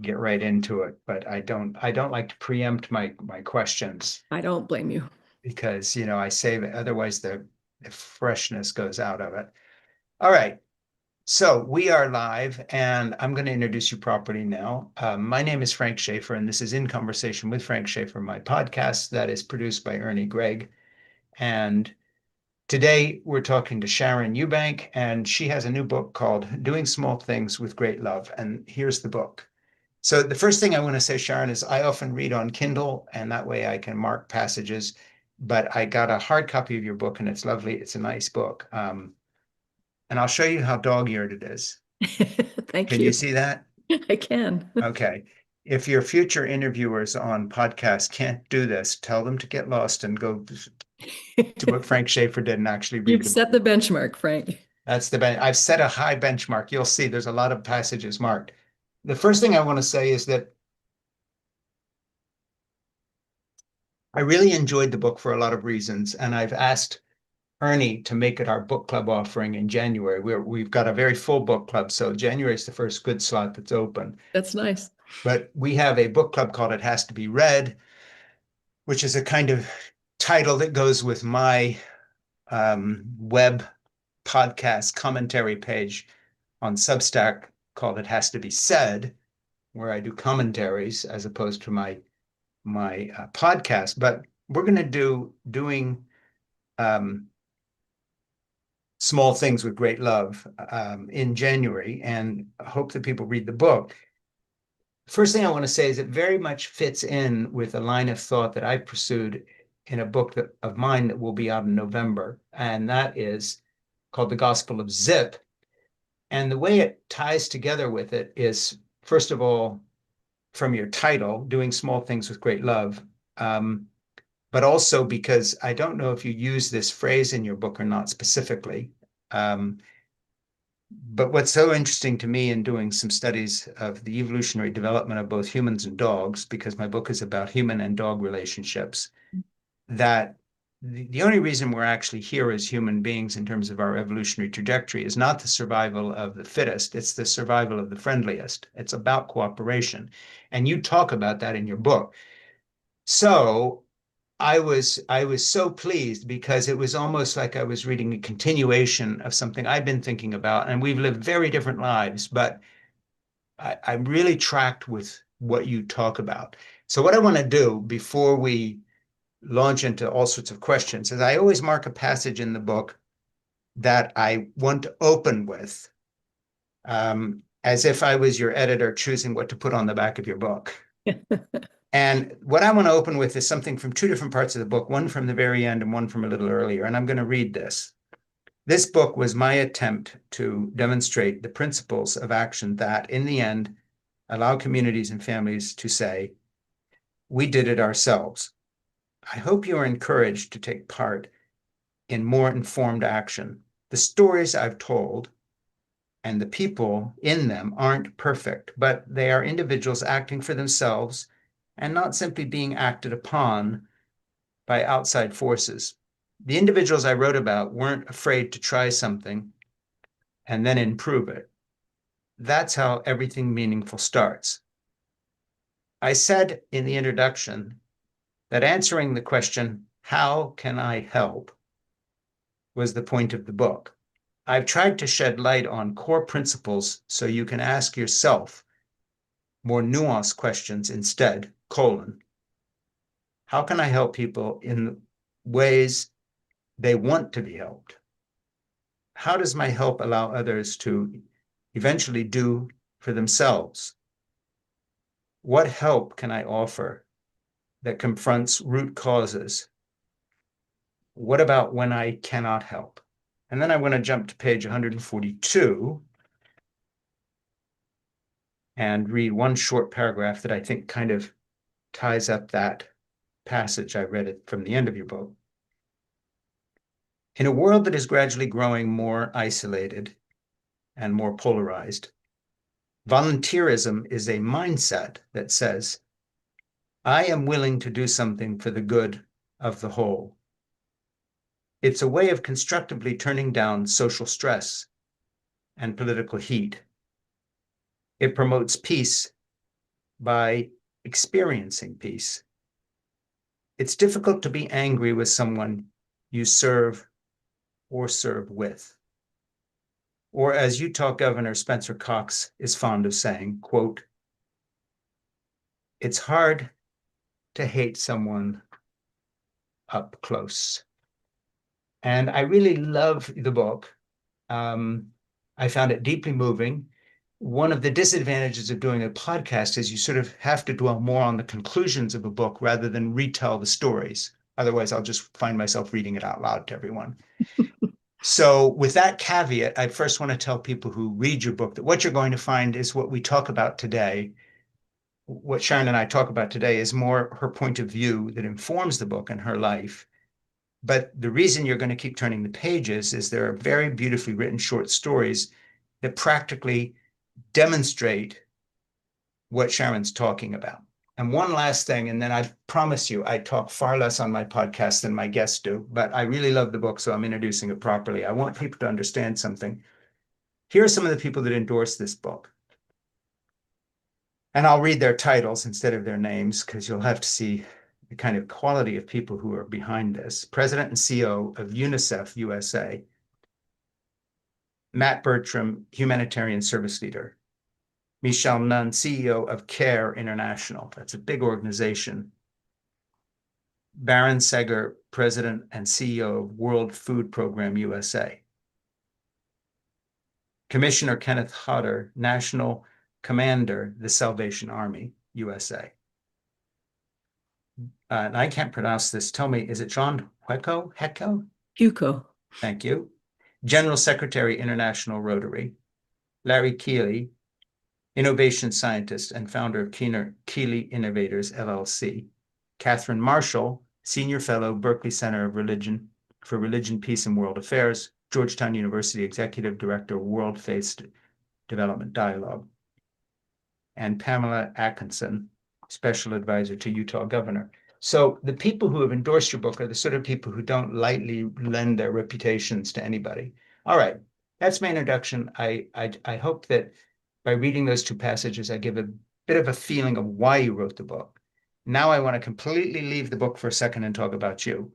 get right into it, but I don't like to preempt my questions I don't blame you. because I save it. Otherwise the freshness goes out of it. All right. So we are live, and I'm going to introduce you properly now. My name is Frank Schaeffer, and this is In Conversation with Frank Schaeffer, my podcast that is produced by Ernie Gregg. And today we're talking to Sharon Eubank, and she has a new book called Doing Small Things with Great Love. And here's the book. So the first thing I want to say, Sharon, is I often read on Kindle, and that way I can mark passages. But I got a hard copy of your book, and it's lovely. It's a nice book. And I'll show you how dog-eared it is. Thank Can you you. see that? I can. Okay. If your future interviewers on podcasts can't do this, tell them to get lost and go to what Frank Schaeffer did and actually read You've the book. set the benchmark, Frank. I've set a high benchmark. You'll see there's a lot of passages marked. The first thing I want to say is that I really enjoyed the book for a lot of reasons, and I've asked Ernie to make it our book club offering in January. We've got a very full book club, so January is the first good slot that's open. That's nice. But we have a book club called It Has to Be Read, which is a kind of title that goes with my web podcast commentary page on Substack called It Has to Be Said, where I do commentaries as opposed to my podcast. But we're going to doing small things with great love in January, and I hope that people read the book. First thing I want to say is it very much fits in with a line of thought that I pursued in a book of mine that will be out in November, and that is called The Gospel of Zip. And the way it ties together with it is, first of all, from your title, Doing Small Things with Great Love, but also because I don't know if you use this phrase in your book or not specifically. But what's so interesting to me in doing some studies of the evolutionary development of both humans and dogs, because my book is about human and dog relationships, that the only reason we're actually here as human beings in terms of our evolutionary trajectory is not the survival of the fittest, it's the survival of the friendliest. It's about cooperation. And you talk about that in your book. So I was so pleased because it was almost like I was reading a continuation of something I've been thinking about, and we've lived very different lives, but I'm really tracked with what you talk about. So what I want to do before we launch into all sorts of questions is I always mark a passage in the book that I want to open with, as if I was your editor choosing what to put on the back of your book. And what I want to open with is something from two different parts of the book, one from the very end and one from a little earlier. And I'm going to read this. This book was my attempt to demonstrate the principles of action that, in the end, allow communities and families to say, we did it ourselves. I hope you are encouraged to take part in more informed action. The stories I've told and the people in them aren't perfect, but they are individuals acting for themselves and not simply being acted upon by outside forces. The individuals I wrote about weren't afraid to try something and then improve it. That's how everything meaningful starts. I said in the introduction that answering the question, how can I help, was the point of the book. I've tried to shed light on core principles so you can ask yourself more nuanced questions instead, how can I help people in ways they want to be helped? How does my help allow others to eventually do for themselves? What help can I offer that confronts root causes? What about when I cannot help? And then I want to jump to page 142 and read one short paragraph that I think kind of ties up that passage. I read it from the end of your book. In a world that is gradually growing more isolated and more polarized, volunteerism is a mindset that says, I am willing to do something for the good of the whole. It's a way of constructively turning down social stress and political heat. It promotes peace by experiencing peace. It's difficult to be angry with someone you serve or serve with. Or as Utah Governor Spencer Cox is fond of saying, quote, "It's hard to hate someone up close." And I really love the book. I found it deeply moving. One of the disadvantages of doing a podcast is you sort of have to dwell more on the conclusions of a book rather than retell the stories. Otherwise, I'll just find myself reading it out loud to everyone. So with that caveat, I first want to tell people who read your book that what you're going to find is what we talk about today. What Sharon and I talk about today is more her point of view that informs the book and her life. But the reason you're going to keep turning the pages is there are very beautifully written short stories that practically demonstrate what Sharon's talking about. And one last thing, and then I promise you, I talk far less on my podcast than my guests do, but I really love the book, so I'm introducing it properly. I want people to understand something. Here are some of the people that endorse this book. And I'll read their titles instead of their names because you'll have to see the kind of quality of people who are behind this. President and CEO of UNICEF USA, Matt Bertram, Humanitarian Service Leader. Michelle Nunn, CEO of CARE International. That's a big organization. Baron Seger, President and CEO of World Food Program USA. Commissioner Kenneth Hodder, National Commander, the Salvation Army, USA. And I can't pronounce this. Tell me, is it John Hecko? Hugo. Thank you. General Secretary, International Rotary. Larry Keeley, innovation scientist and founder of Keeley Innovators, LLC. Catherine Marshall, Senior Fellow, Berkeley Center of Religion for Religion, Peace, and World Affairs, Georgetown University Executive Director, World Faith Development Dialogue. And Pamela Atkinson, Special Advisor to Utah Governor. So the people who have endorsed your book are the sort of people who don't lightly lend their reputations to anybody. All right, that's my introduction. I hope that by reading those two passages, I give a bit of a feeling of why you wrote the book. Now I want to completely leave the book for a second and talk about you.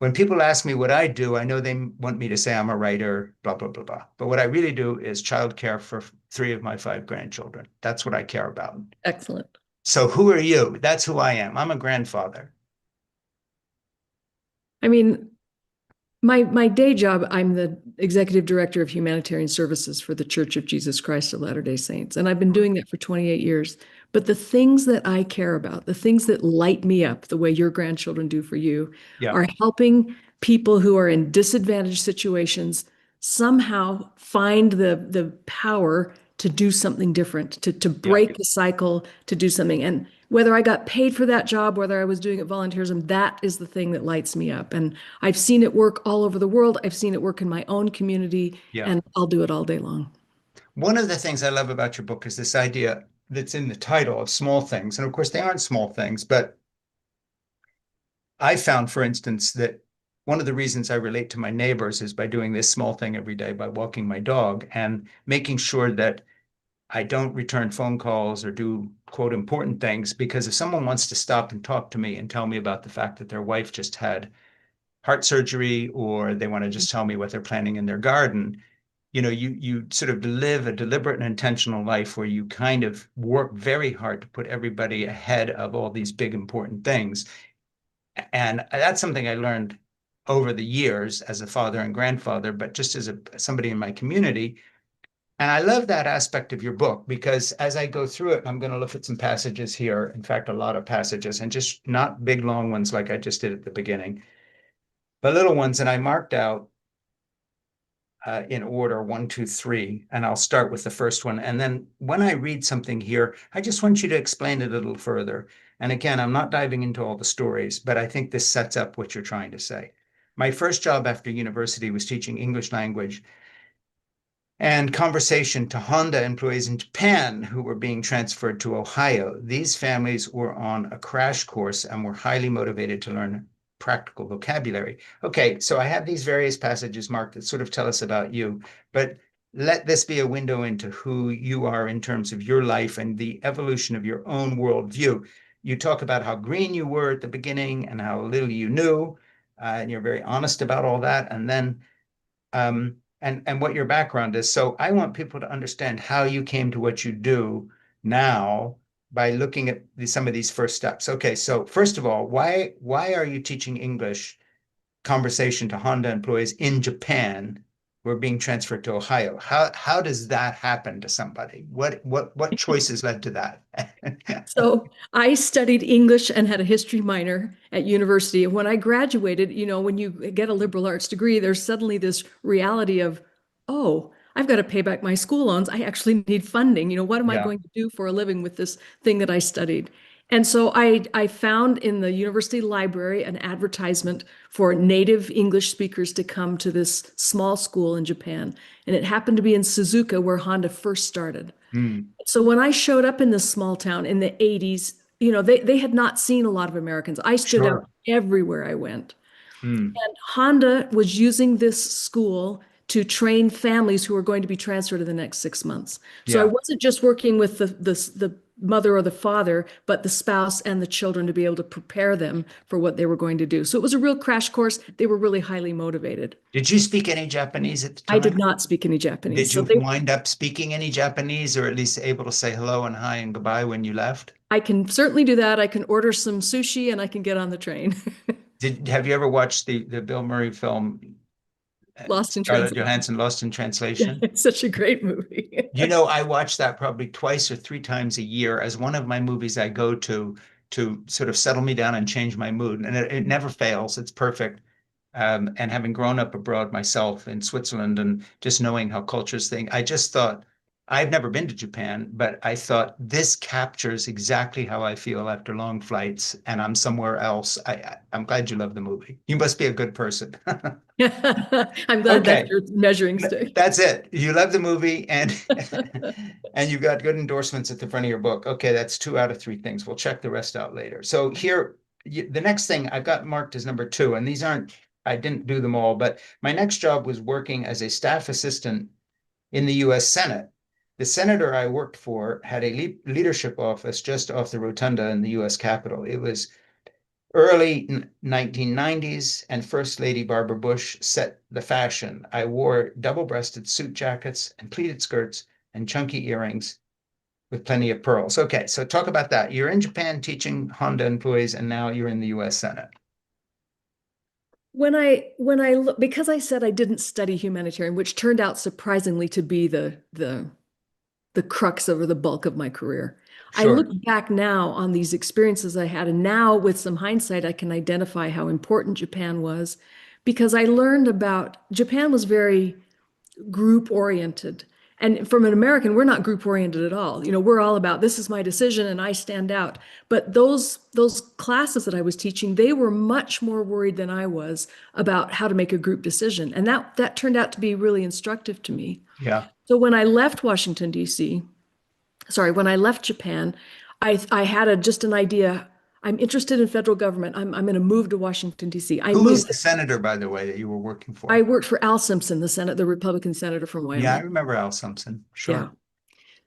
When people ask me what I do, I know they want me to say I'm a writer, blah, blah, blah, blah. But what I really do is childcare for 3 of my 5 grandchildren. That's what I care about. Excellent. So who are you? That's who I am. I'm a grandfather. I mean, my day job, I'm the executive director of humanitarian services for the Church of Jesus Christ of Latter-day Saints. And I've been doing that for 28 years. But the things that I care about, the things that light me up, the way your grandchildren do for you, Yeah. are helping people who are in disadvantaged situations somehow find the power to do something different, to break the cycle, to do something. And whether I got paid for that job, whether I was doing it volunteerism, that is the thing that lights me up. And I've seen it work all over the world. I've seen it work in my own community, and I'll do it all day long. One of the things I love about your book is this idea that's in the title of small things. And of course, they aren't small things, but I found, for instance, that one of the reasons I relate to my neighbors is by doing this small thing every day, by walking my dog and making sure that I don't return phone calls or do, quote, important things, because if someone wants to stop and talk to me and tell me about the fact that their wife just had heart surgery, or they want to just tell me what they're planting in their garden, you sort of live a deliberate and intentional life where you kind of work very hard to put everybody ahead of all these big, important things. And that's something I learned over the years as a father and grandfather, but just as somebody in my community. And I love that aspect of your book because as I go through it, I'm going to look at some passages here. In fact, a lot of passages, and just not big, long ones like I just did at the beginning, but little ones. And I marked out in order 1, 2, 3, and I'll start with the first one. And then when I read something here, I just want you to explain it a little further. And again, I'm not diving into all the stories, but I think this sets up what you're trying to say. My first job after university was teaching English language and conversation to Honda employees in Japan who were being transferred to Ohio. These families were on a crash course and were highly motivated to learn practical vocabulary. Okay, so I have these various passages marked that sort of tell us about you, but let this be a window into who you are in terms of your life and the evolution of your own worldview. You talk about how green you were at the beginning and how little you knew, and you're very honest about all that. And then, and what your background is. So I want people to understand how you came to what you do now by looking at some of these first steps. Okay, so first of all, why are you teaching English conversation to Honda employees in Japan who are being transferred to Ohio? How does that happen to somebody? What choices led to that? So I studied English and had a history minor at university. And when I graduated, when you get a liberal arts degree, there's suddenly this reality of, oh, I've got to pay back my school loans. I actually need funding. What am I Yeah. going to do for a living with this thing that I studied? And so I found in the university library an advertisement for native English speakers to come to this small school in Japan. And it happened to be in Suzuka, where Honda first started. Mm, So when I showed up in this small town in the 80s, they had not seen a lot of Americans. I stood sure. out everywhere I went. Mm, And Honda was using this school to train families who were going to be transferred in the next 6 months. So I yeah. wasn't just working with the mother or the father, but the spouse and the children to be able to prepare them for what they were going to do. So it was a real crash course. They were really highly motivated. Did you speak any Japanese at the I did time? not speak any Japanese. Did So you wind up speaking any Japanese or at least able to say hello and hi and goodbye when you left? I can certainly do that. I can order some sushi and I can get on the train. Have you ever watched the Bill Murray film Lost in Scarlett translation. Johansson Lost in Yeah, Translation? it's such a great movie. I watch that probably twice or three times a year as one of my movies I go to sort of settle me down and change my mood. And it never fails. It's perfect. And having grown up abroad myself in Switzerland and just knowing how cultures think, I just thought, I've never been to Japan, but I thought this captures exactly how I feel after long flights and I'm somewhere else. I'm glad you love the movie. You must be a good person. I'm glad that's Okay. your measuring stick. That's it. You love the movie and and you've got good endorsements at the front of your book. Okay, that's two out of three things. We'll check the rest out later. So here, the next thing I've got marked as number two, and these aren't, I didn't do them all, but my next job was working as a staff assistant in the US Senate. The senator I worked for had a leadership office just off the rotunda in the US Capitol. It was early 1990s, and First Lady Barbara Bush set the fashion. I wore double-breasted suit jackets and pleated skirts and chunky earrings with plenty of pearls. Okay, so talk about that. You're in Japan teaching Honda employees, and now you're in the US Senate. When I look, because I said I didn't study humanitarian, which turned out surprisingly to be the crux of or the bulk of my career. I look Sure. back now on these experiences I had, and now with some hindsight, I can identify how important Japan was because I learned about Japan was very group oriented. And from an American, we're not group oriented at all. We're all about this is my decision and I stand out. But those classes that I was teaching, they were much more worried than I was about how to make a group decision. And that turned out to be really instructive to me. Yeah. So when I left Washington, D.C., sorry, when I left Japan, I had just an idea. I'm interested in federal government. I'm going to move to Washington, D.C. I Who was moved. the senator, by the way, that you were working I for? worked for Al Simpson, the Republican senator from Yeah, I Wyoming. remember Al Simpson. Yeah. Sure.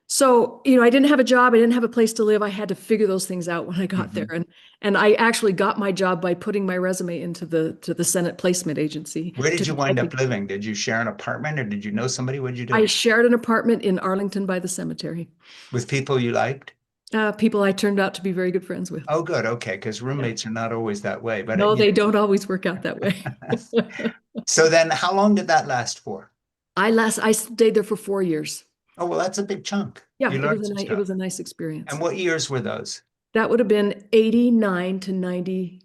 So, I didn't have a job. I didn't have a place to live. I had to figure those things out when I got there. Mhm. And I actually got my job by putting my resume into the Senate Placement Agency Where did to you try wind to. up living? Did you share an apartment or did you know somebody? What did you I do? shared an apartment in Arlington by the cemetery. With people you liked? People I turned out to be very good friends with. Oh, good. Okay, because Yeah. roommates are not always that way. But No, they don't always work out that way. so then, how long did that last for? I stayed there for 4 years. Oh, well, that's a big chunk. Yeah, You learned some it stuff. was a nice And experience. what years were those? That would have been 89 to 92.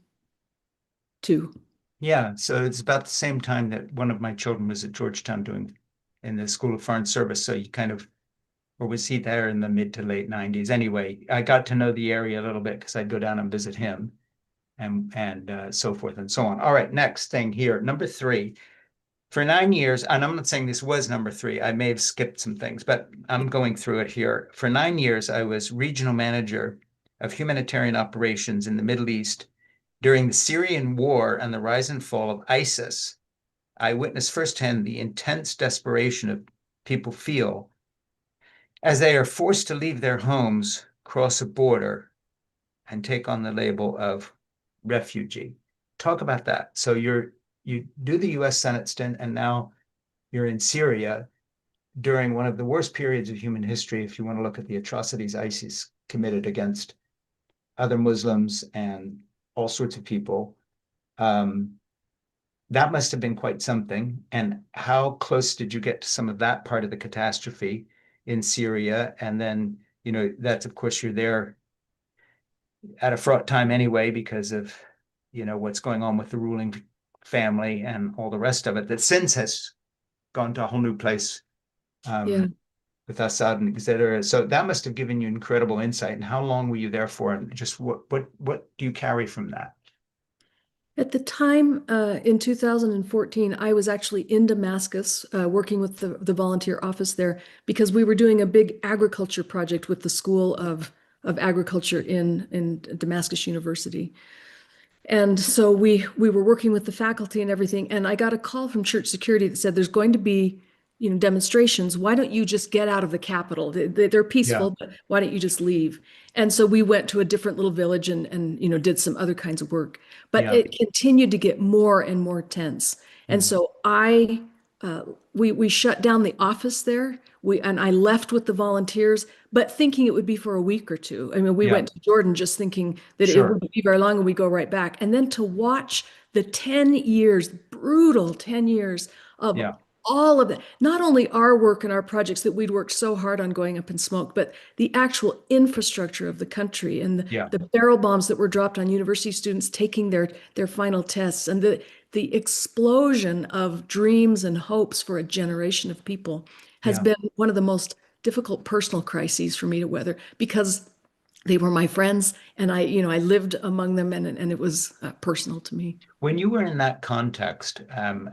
Yeah, so it's about the same time that one of my children was at Georgetown doing in the School of Foreign Service. So you kind of, or was he there in the mid to late 90s? Anyway, I got to know the area a little bit because I'd go down and visit him and so forth and so on. All right, next thing here, number three. For 9 years, and I'm not saying this was number three, I may have skipped some things, but I'm going through it here. For 9 years, I was regional manager of humanitarian operations in the Middle East during the Syrian war and the rise and fall of ISIS. I witnessed firsthand the intense desperation of people feel as they are forced to leave their homes, cross a border, and take on the label of refugee. Talk about that. So you do the US Senate stint, and now you're in Syria during one of the worst periods of human history, if you want to look at the atrocities ISIS committed against other Muslims and all sorts of people. That must have been quite something. And how close did you get to some of that part of the catastrophe in Syria? And then, that's, of course, you're there at a fraught time anyway, because of, what's going on with the ruling family and all the rest of it, that since has gone to a whole new place Yeah. with Assad and et cetera. So that must have given you incredible insight. And how long were you there for? And just what do you carry from that? At the time, in 2014, I was actually in Damascus, working with the volunteer office there because we were doing a big agriculture project with the School of Agriculture in Damascus University. And so we were working with the faculty and everything, and I got a call from church security that said there's going to be, demonstrations. Why don't you just get out of the capital? They're Yeah, peaceful, but why don't you just leave? And so we went to a different little village and did some other kinds of work. But yeah, it continued to get more and more tense. And mm, so uh, we shut down the office there. And I left with the volunteers, but thinking it would be for a week or two. I mean, we yeah, went to Jordan just thinking that it sure, wouldn't be very long and we go right back. And then to watch the 10 years, brutal 10 years of yeah, all of it, not only our work and our projects that we'd worked so hard on going up in smoke, but the actual infrastructure of the country and yeah, the barrel bombs that were dropped on university students taking their final tests and the explosion of dreams and hopes for a generation of people has yeah. been one of the most difficult personal crises for me to weather because they were my friends and I lived among them and it was personal to me. When you were in that context, and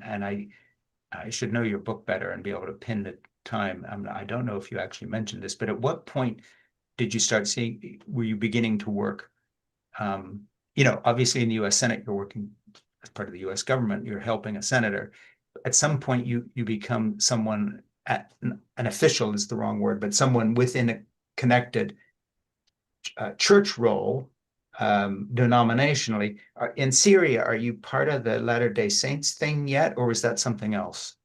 I should know your book better and be able to pin the time. I don't know if you actually mentioned this, but at what point did you start seeing, were you beginning to work? Obviously in the US Senate, you're working as part of the US government, you're helping a senator. At some point, you become someone an official is the wrong word, but someone within a connected church role, denominationally. In Syria, are you part of the Latter-day Saints thing yet, or is that something else?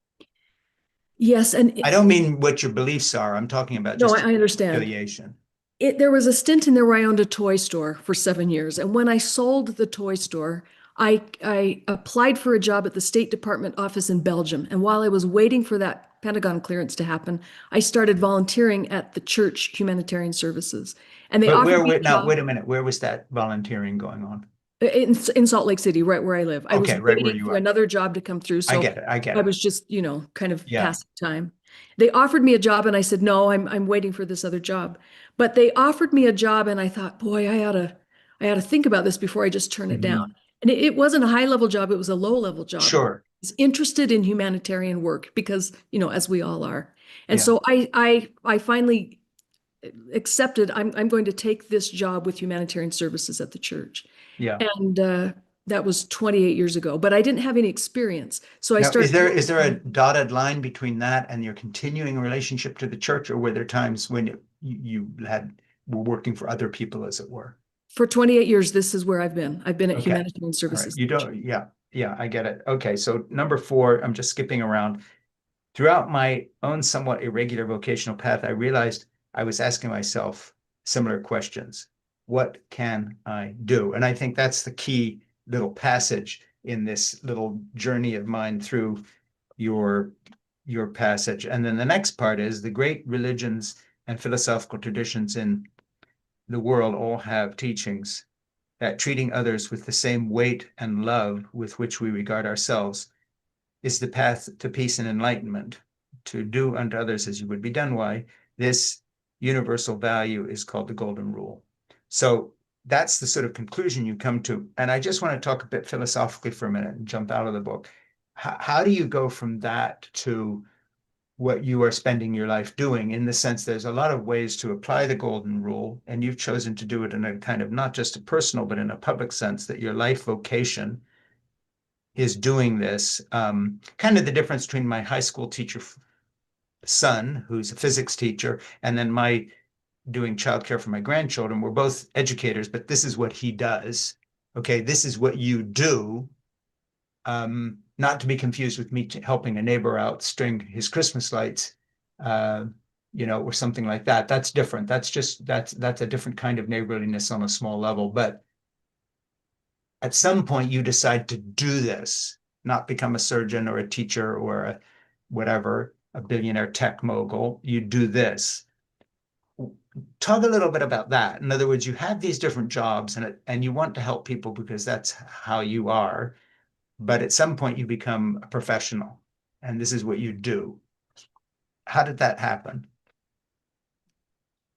Yes, and I don't mean what your beliefs are. I'm talking about no, just I understand. affiliation. There was a stint in there where I owned a toy store for 7 years. And when I sold the toy store, I applied for a job at the State Department office in Belgium. And while I was waiting for that Pentagon clearance to happen, I started volunteering at the church humanitarian services. And they But offered me a now, job wait a minute. Where was that volunteering going on? in Salt Lake City, right where I live. I was Okay, right where waiting you for are. another job to come through. I So get it. I get I it. was just, kind of Yeah. passing time. They offered me a job and I said, no, I'm waiting for this other job. But they offered me a job and I thought, boy, I ought to think about this before I just turn it down. Mhm. And it wasn't a high level job, it was a low level job. Sure. I was interested in humanitarian work because, as we all are. And Yeah. so I finally accepted I'm going to take this job with humanitarian services at the church. Yeah. And that was 28 years ago, but I didn't have any experience. So I Now, started is there a working dotted line between that and your continuing relationship to the church, or were there times when you were working for other people, as it were? for 28 years. This is where I've been. I've been at Okay. humanitarian All right. services. You don't, yeah, yeah, I get it. Okay. So number four, I'm just skipping around. Throughout my own somewhat irregular vocational path, I realized I was asking myself similar questions. What can I do? And I think that's the key little passage in this little journey of mine through your your passage. And then the next part is the great religions and philosophical traditions in the world all have teachings that treating others with the same weight and love with which we regard ourselves is the path to peace and enlightenment. To do unto others as you would be done. Why? This universal value is called the golden rule. So that's the sort of conclusion you come to. And I just want to talk a bit philosophically for a minute and jump out of the book. How do you go from that to what you are spending your life doing, in the sense there's a lot of ways to apply the golden rule, and you've chosen to do it in a kind of not just a personal, but in a public sense, that your life vocation is doing this. Kind of the difference between my high school teacher son, who's a physics teacher, and then my doing childcare for my grandchildren. We're both educators, but this is what he does. Okay, this is what you do. Not to be confused with me helping a neighbor out string his Christmas lights, uh, or something like that. That's different. That's a different kind of neighborliness on a small level. But at some point, you decide to do this, not become a surgeon or a teacher or a whatever, a billionaire tech mogul. You do this. Talk a little bit about that. In other words, you have these different jobs and you want to help people because that's how you are. But at some point, you become a professional, and this is what you do. How did that happen?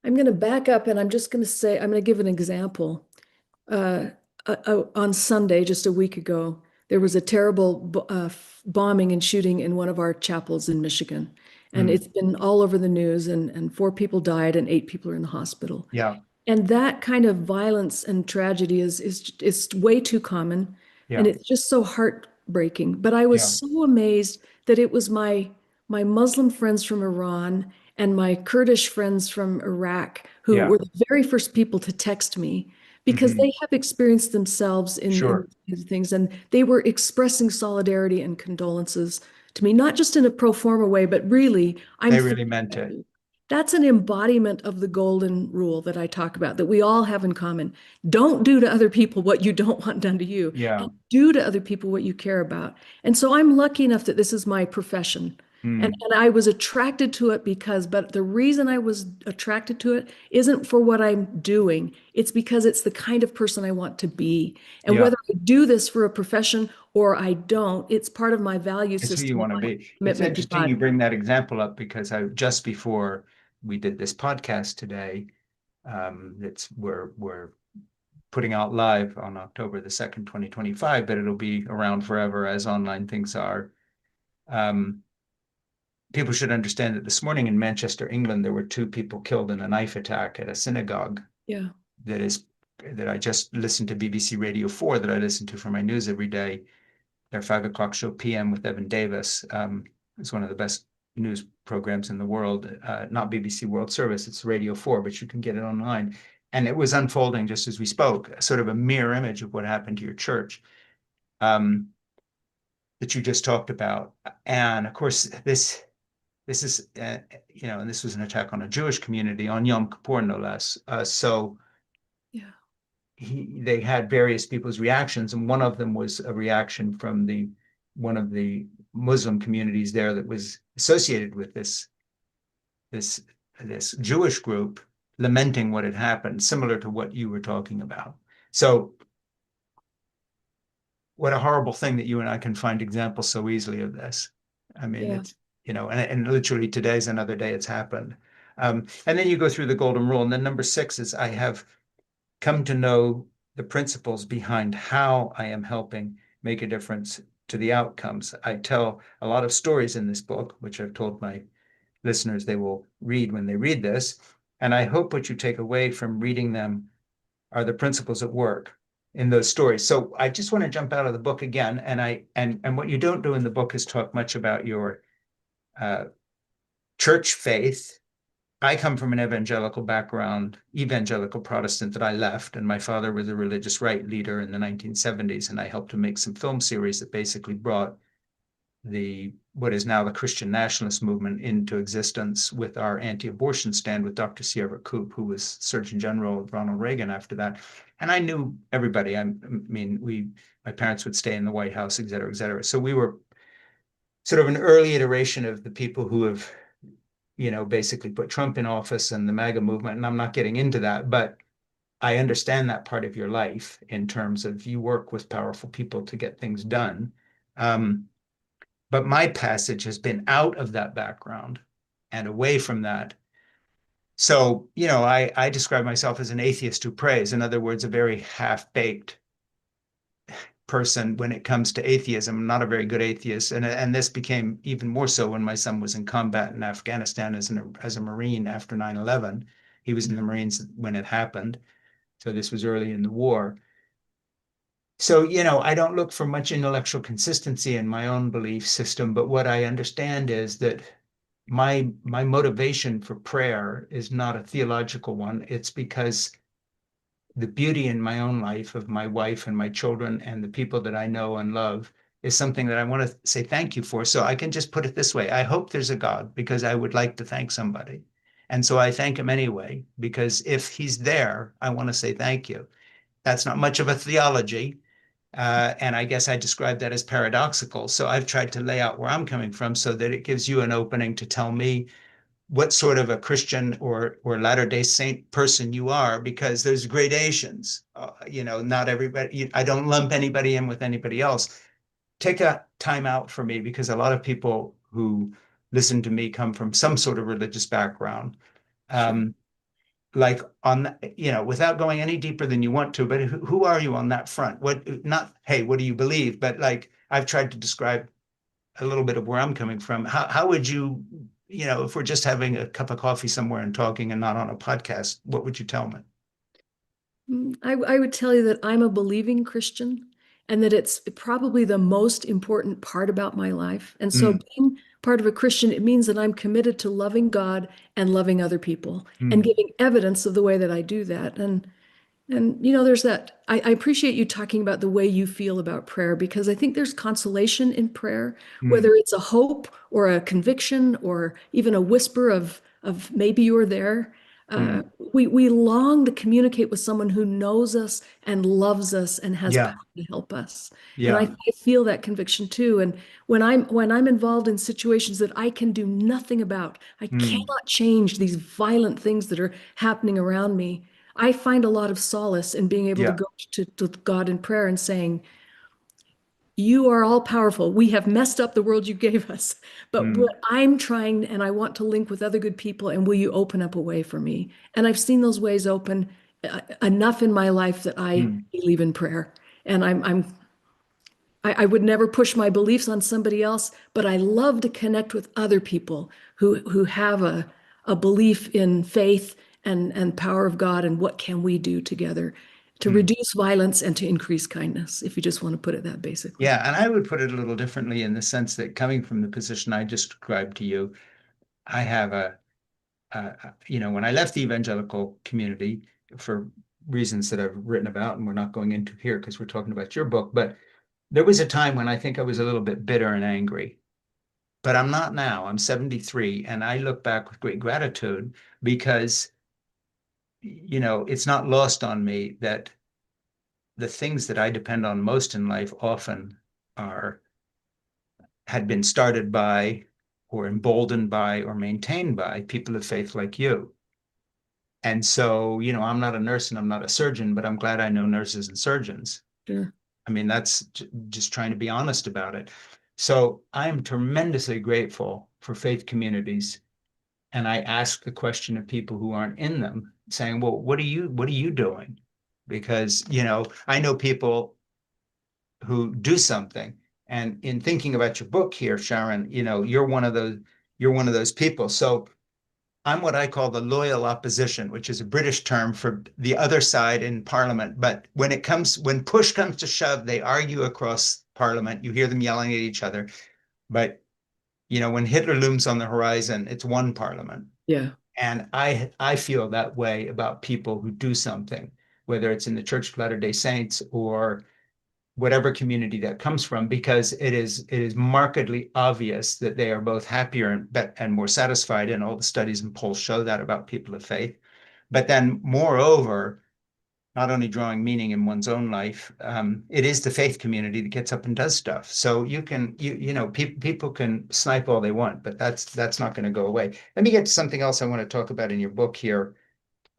I'm going to back up and I'm just going to say, I'm going to give an example. Uh, on Sunday, just a week ago, there was a terrible bombing and shooting in one of our chapels in Michigan. And Mm, it's been all over the news, and 4 people died and 8 people are in the hospital. yeah, And that kind of violence and tragedy is way too common, and yeah, it's just so heartbreaking. But I was yeah, so amazed that it was my Muslim friends from Iran and my Kurdish friends from Iraq who yeah. were the very first people to text me because Hmm. they have experienced themselves in Sure. these things, and they were expressing solidarity and condolences to me, not just in a pro forma way, but really, I'm They really thinking meant about it. you. That's an embodiment of the golden rule that I talk about, that we all have in common. Don't do to other people what you don't want done to you, Yeah. and do to other people what you care about. And so I'm lucky enough that this is my profession. Mm, And I was attracted to it but the reason I was attracted to it isn't for what I'm doing. It's because it's the kind of person I want to be. And yeah. whether I do this for a profession or I don't, it's part of my value It's who you system, want to my be. It's commitment to interesting you God. bring that example up because I just before we did this podcast today, we're putting out live on October the 2nd, 2025, but it'll be around forever as online things are. Um, People should understand that this morning in Manchester, England, there were 2 people killed in a knife attack at a synagogue Yeah. that is that I just listened to BBC Radio 4 that I listen to for my news every day. Their 5 o'clock show PM with Evan Davis. It's one of the best news programs in the world. Not BBC World Service, it's Radio 4, but you can get it online. And it was unfolding just as we spoke, sort of a mirror image of what happened to your church um, that you just talked about. And of course, this is and this was an attack on a Jewish community on Yom Kippur, no less. So Yeah. they had various people's reactions, and one of them was a reaction from the one of the Muslim communities there that was associated with this this Jewish group, lamenting what had happened, similar to what you were talking about. So, what a horrible thing that you and I can find examples so easily of this. I mean, Yeah. it's and literally today's another day it's happened. And then you go through the golden rule, and then number 6 is I have come to know the principles behind how I am helping make a difference to the outcomes. I tell a lot of stories in this book, which I've told my listeners they will read when they read this. And I hope what you take away from reading them are the principles at work in those stories. So I just want to jump out of the book again. And what you don't do in the book is talk much about your uh, church faith. I come from an evangelical background, evangelical Protestant that I left, and my father was a religious right leader in the 1970s, and I helped to make some film series that basically brought the what is now the Christian nationalist movement into existence with our anti-abortion stand with Dr. Sierra Coop, who was Surgeon General of Ronald Reagan after that. And I knew everybody. I mean, my parents would stay in the White House, et cetera, et cetera. So we were sort of an early iteration of the people who have basically put Trump in office and the MAGA movement. And I'm not getting into that, but I understand that part of your life in terms of you work with powerful people to get things done. But my passage has been out of that background and away from that. So, I describe myself as an atheist who prays. In other words, a very half-baked person when it comes to atheism. I'm not a very good atheist, and this became even more so when my son was in combat in Afghanistan as a Marine after 9/11. He was in the Marines when it happened, so this was early in the war. So, I don't look for much intellectual consistency in my own belief system, but what I understand is that my motivation for prayer is not a theological one. It's because the beauty in my own life of my wife and my children and the people that I know and love is something that I want to say thank you for. So I can just put it this way. I hope there's a God because I would like to thank somebody. And so I thank him anyway, because if he's there, I want to say thank you. That's not much of a theology. And I guess I describe that as paradoxical. So I've tried to lay out where I'm coming from so that it gives you an opening to tell me what sort of a Christian or Latter-day Saint person you are, because there's gradations. Not everybody, I don't lump anybody in with anybody else. Take a time out for me, because a lot of people who listen to me come from some sort of religious background. Sure. Like on, without going any deeper than you want to, but who are you on that front? Not, hey, what do you believe? But like, I've tried to describe a little bit of where I'm coming from. How would you, if we're just having a cup of coffee somewhere and talking and not on a podcast, what would you tell me? I would tell you that I'm a believing Christian and that it's probably the most important part about my life. And so Mm, being part of a Christian, it means that I'm committed to loving God and loving other people and mm, giving evidence of the way that I do that. And there's that. I appreciate you talking about the way you feel about prayer, because I think there's consolation in prayer, mm, whether it's a hope or a conviction or even a whisper of maybe you're there. Uh, mm. we long to communicate with someone who knows us and loves us and has power Yeah, to help us. And yeah. I feel that conviction too. And when I'm involved in situations that I can do nothing about, I Mm, cannot change these violent things that are happening around me. I find a lot of solace in being able to yeah. go to God in prayer and saying, you are all powerful. We have messed up the world you gave us. But Mm, what I'm trying, and I want to link with other good people, and will you open up a way for me? And I've seen those ways open enough in my life that I mm, believe in prayer. And I would never push my beliefs on somebody else, but I love to connect with other people who have a belief in faith and power of God, and what can we do together to mm. reduce violence and to increase kindness, if you just want to put it that basically. Yeah, and I would put it a little differently in the sense that coming from the position I just described to you, I have when I left the evangelical community for reasons that I've written about, and we're not going into here because we're talking about your book, but there was a time when I think I was a little bit bitter and angry, but I'm not now. I'm 73, and I look back with great gratitude because, it's not lost on me that the things that I depend on most in life often are had been started by or emboldened by or maintained by people of faith like you. And so, I'm not a nurse and I'm not a surgeon, but I'm glad I know nurses and surgeons. Sure. I mean, that's just trying to be honest about it. So I am tremendously grateful for faith communities. And I ask the question of people who aren't in them, saying, well, what are you doing? Because, I know people who do something. And in thinking about your book here, Sharon, you're one of those people. So I'm what I call the loyal opposition, which is a British term for the other side in Parliament. But when push comes to shove, they argue across Parliament. You hear them yelling at each other. But when Hitler looms on the horizon, it's one Parliament. Yeah. And I feel that way about people who do something, whether it's in the Church of Latter-day Saints or whatever community that comes from, because it is markedly obvious that they are both happier and more satisfied, and all the studies and polls show that about people of faith. But then, moreover, not only drawing meaning in one's own life, it is the faith community that gets up and does stuff. So people can snipe all they want, but that's not going to go away. Let me get to something else I want to talk about in your book here,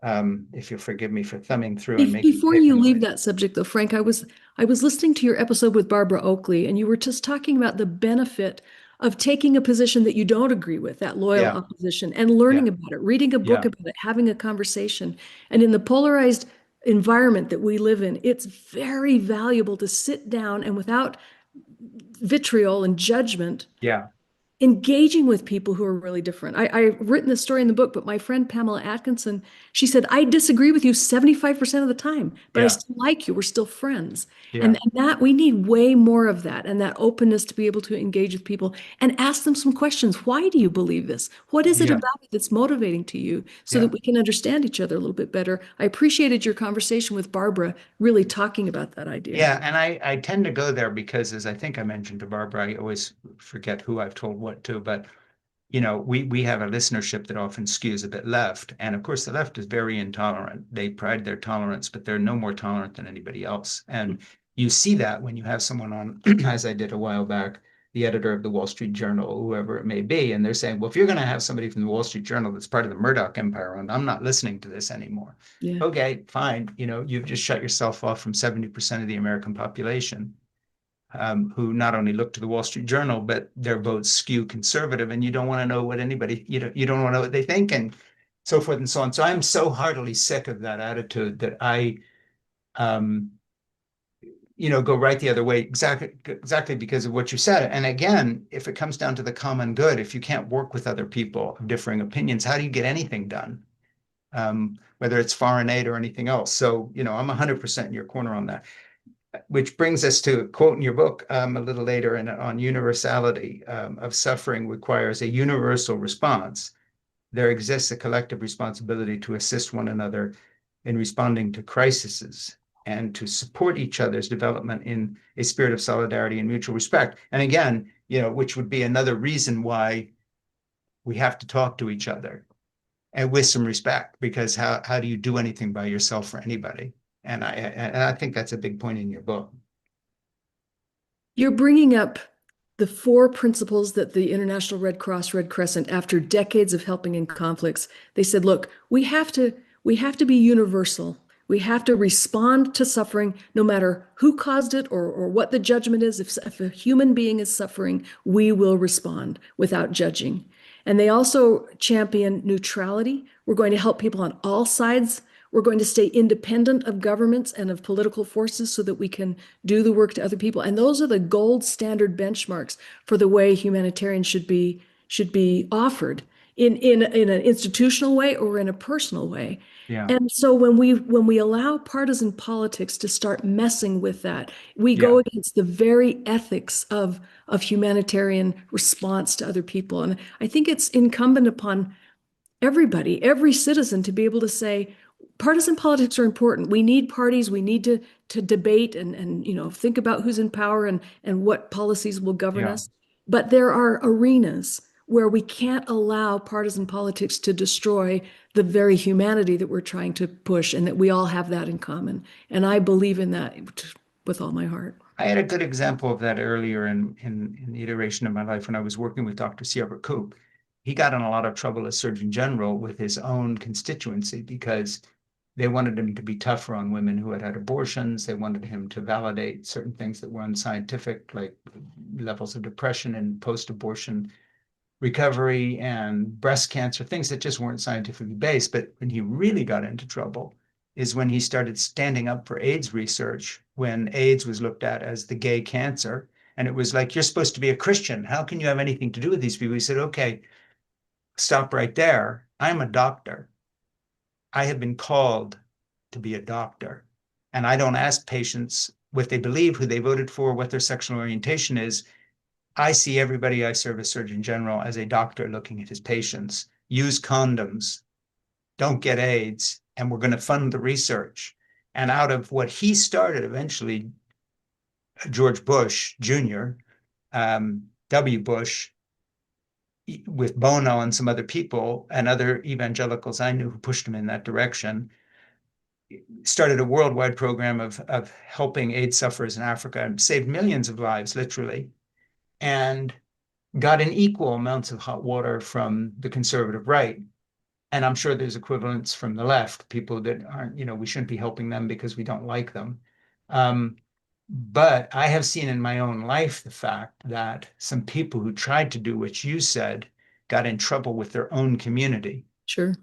if you'll forgive me for thumbing through and making Before paper you leave noise. that subject, though, Frank, I was listening to your episode with Barbara Oakley, and you were just talking about the benefit of taking a position that you don't agree with, that loyal Yeah, opposition, and learning yeah, about it, reading a book yeah. about it, having a conversation. And in the polarized environment that we live in, it's very valuable to sit down and without vitriol and judgment, Yeah. engaging with people who are really different. I've written this story in the book, but my friend Pamela Atkinson, she said, I disagree with you 75% of the time, but I Yeah, still like you. We're still friends. yeah, And that we need way more of that and that openness to be able to engage with people and ask them some questions. Why do you believe this? What is it yeah, about it that's motivating to you so that yeah. we can understand each other a little bit better? I appreciated your conversation with Barbara, really talking about that idea. Yeah, and I tend to go there because, as I think I mentioned to Barbara, I always forget who I've told what to, but we have a listenership that often skews a bit left. And of course, the left is very intolerant. They pride their tolerance, but they're no more tolerant than anybody else. And you see that when you have someone on, as I did a while back, the editor of the Wall Street Journal, whoever it may be, and they're saying, well, if you're going to have somebody from the Wall Street Journal that's part of the Murdoch empire, I'm not listening to this anymore. Yeah. Okay, fine. You've just shut yourself off from 70% of the American population, who not only look to the Wall Street Journal, but their votes skew conservative, and you don't want to know what anybody, you don't want to know what they think, and so forth and so on. So I'm so heartily sick of that attitude that I, um, go right the other way, exactly because of what you said. And again, if it comes down to the common good, if you can't work with other people of differing opinions, how do you get anything done? Whether it's foreign aid or anything else. So, I'm 100% in your corner on that. Which brings us to a quote in your book, a little later, on universality of suffering requires a universal response. There exists a collective responsibility to assist one another in responding to crises and to support each other's development in a spirit of solidarity and mutual respect. And again, which would be another reason why we have to talk to each other and with some respect, because how do you do anything by yourself for anybody? And I think that's a big point in your book. You're bringing up the four principles that the International Red Cross, Red Crescent, after decades of helping in conflicts, they said, look, we have to be universal. We have to respond to suffering no matter who caused it or what the judgment is. If a human being is suffering, we will respond without judging. And they also champion neutrality. We're going to help people on all sides. We're going to stay independent of governments and of political forces so that we can do the work to other people. And those are the gold standard benchmarks for the way humanitarians should be offered in an institutional way or in a personal way. Yeah, And so when we allow partisan politics to start messing with that, we go yeah, against the very ethics of humanitarian response to other people. And I think it's incumbent upon everybody, every citizen to be able to say, partisan politics are important. We need parties. We need to debate and think about who's in power and what policies will govern yeah. us. But there are arenas where we can't allow partisan politics to destroy the very humanity that we're trying to push and that we all have that in common. And I believe in that with all my heart. I had a good example of that earlier in the iteration of my life when I was working with Dr. Schaeffer. He got in a lot of trouble as Surgeon General with his own constituency because they wanted him to be tougher on women who had had abortions. They wanted him to validate certain things that were unscientific, like levels of depression and post-abortion recovery and breast cancer, things that just weren't scientifically based. But when he really got into trouble is when he started standing up for AIDS research, when AIDS was looked at as the gay cancer. And it was like, you're supposed to be a Christian. How can you have anything to do with these people? He said, okay, stop right there. I'm a doctor. I have been called to be a doctor. And I don't ask patients what they believe, who they voted for, what their sexual orientation is. I see everybody I serve as Surgeon General as a doctor looking at his patients. Use condoms, don't get AIDS, and we're going to fund the research. And out of what he started, eventually, George Bush Jr., W. Bush, with Bono and some other people and other evangelicals I knew who pushed him in that direction, started a worldwide program of helping AIDS sufferers in Africa and saved millions of lives, literally, and got in equal amounts of hot water from the conservative right. And I'm sure there's equivalents from the left, people that aren't, we shouldn't be helping them because we don't like them. But I have seen in my own life the fact that some people who tried to do what you said got in trouble with their own community. Sure.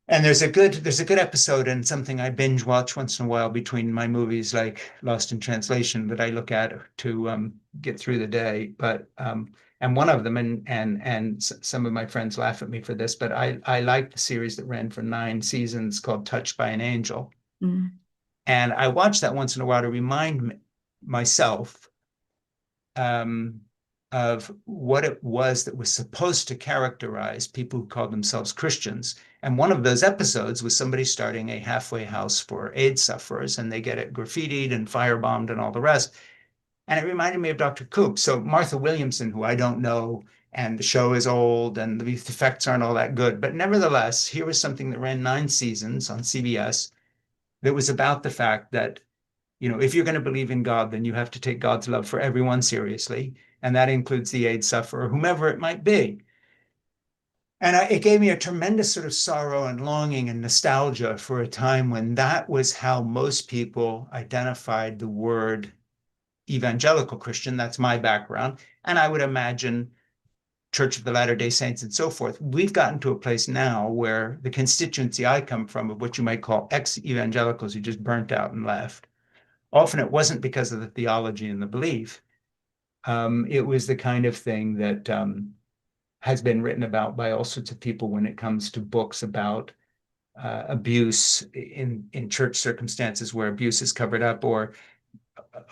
And there's a good episode and something I binge watch once in a while between my movies like Lost in Translation that I look at to get through the day. But And one of them, and some of my friends laugh at me for this, but I liked the series that ran for 9 seasons called Touched by an Angel. Mm. And I watch that once in a while to remind myself um, of what it was that was supposed to characterize people who called themselves Christians. And one of those episodes was somebody starting a halfway house for AIDS sufferers, and they get it graffitied and firebombed and all the rest. And it reminded me of Dr. Koop. So Martha Williamson, who I don't know, and the show is old and the effects aren't all that good. But nevertheless, here was something that ran 9 seasons on CBS that was about the fact that, if you're going to believe in God, then you have to take God's love for everyone seriously. And that includes the AIDS sufferer, whomever it might be. And it gave me a tremendous sort of sorrow and longing and nostalgia for a time when that was how most people identified the word evangelical Christian. That's my background. And I would imagine Church of the Latter-day Saints and so forth. We've gotten to a place now where the constituency I come from, of what you might call ex-evangelicals who just burnt out and left, often it wasn't because of the theology and the belief. It was the kind of thing that has been written about by all sorts of people when it comes to books about abuse in church circumstances where abuse is covered up, or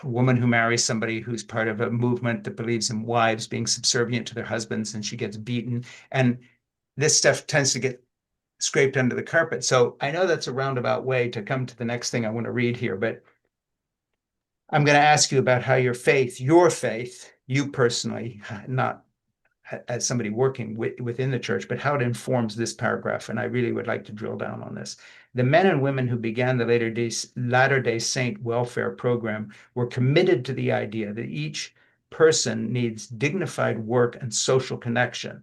a woman who marries somebody who's part of a movement that believes in wives being subservient to their husbands and she gets beaten. And this stuff tends to get scraped under the carpet. So I know that's a roundabout way to come to the next thing I want to read here, but I'm going to ask you about how your faith, you personally, not as somebody working within the church, but how it informs this paragraph. And I really would like to drill down on this. The men and women who began the Latter-day Saint welfare program were committed to the idea that each person needs dignified work and social connection.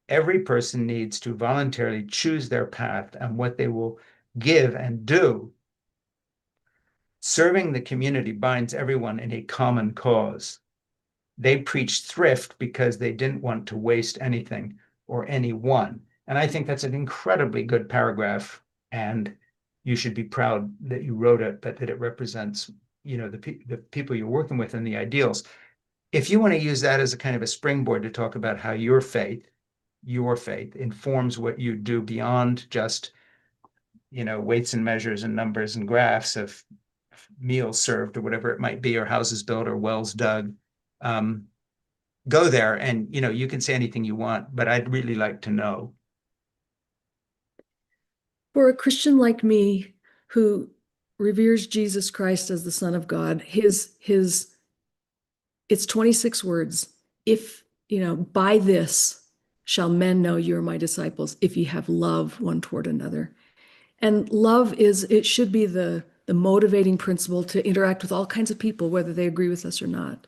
Every person needs to voluntarily choose their path and what they will give and do. Serving the community binds everyone in a common cause. They preached thrift because they didn't want to waste anything or anyone. And I think that's an incredibly good paragraph. And you should be proud that you wrote it, but that it represents, the people you're working with and the ideals. If you want to use that as a kind of a springboard to talk about how your faith informs what you do beyond just, weights and measures and numbers and graphs of meals served or whatever it might be, or houses built or wells dug. Go there and, you can say anything you want, but I'd really like to know. For a Christian like me who reveres Jesus Christ as the Son of God, it's 26 words. If, by this shall men know you are my disciples, if you have love one toward another. And love it should be the motivating principle to interact with all kinds of people, whether they agree with us or not.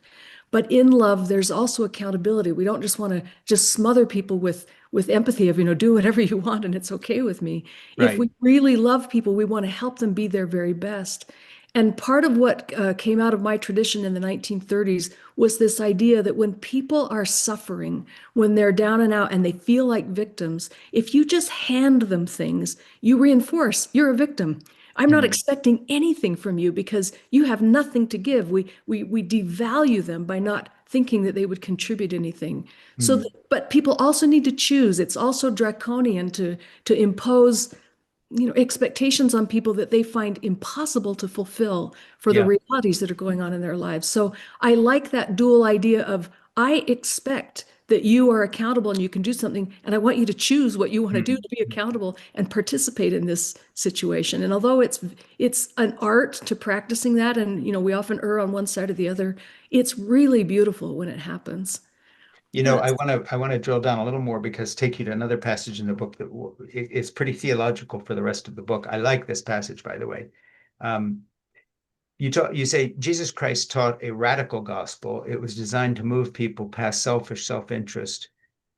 But in love, there's also accountability. We don't just want to just smother people with empathy of, do whatever you want and it's okay with me. If Right. we really love people, we want to help them be their very best. And part of what came out of my tradition in the 1930s was this idea that when people are suffering, when they're down and out and they feel like victims, if you just hand them things, you reinforce you're a victim. I'm not expecting anything from you because you have nothing to give. We devalue them by not thinking that they would contribute anything. So, but people also need to choose. It's also draconian to impose, expectations on people that they find impossible to fulfill for the Yeah. realities that are going on in their lives. So I like that dual idea of I expect that you are accountable and you can do something, and I want you to choose what you want to do to be accountable and participate in this situation. And although it's an art to practicing that, and we often err on one side or the other, it's really beautiful when it happens. I That's want to drill down a little more, because take you to another passage in the book that it's pretty theological for the rest of the book. I like this passage, by the way. Um, you say Jesus Christ taught a radical gospel. It was designed to move people past selfish self-interest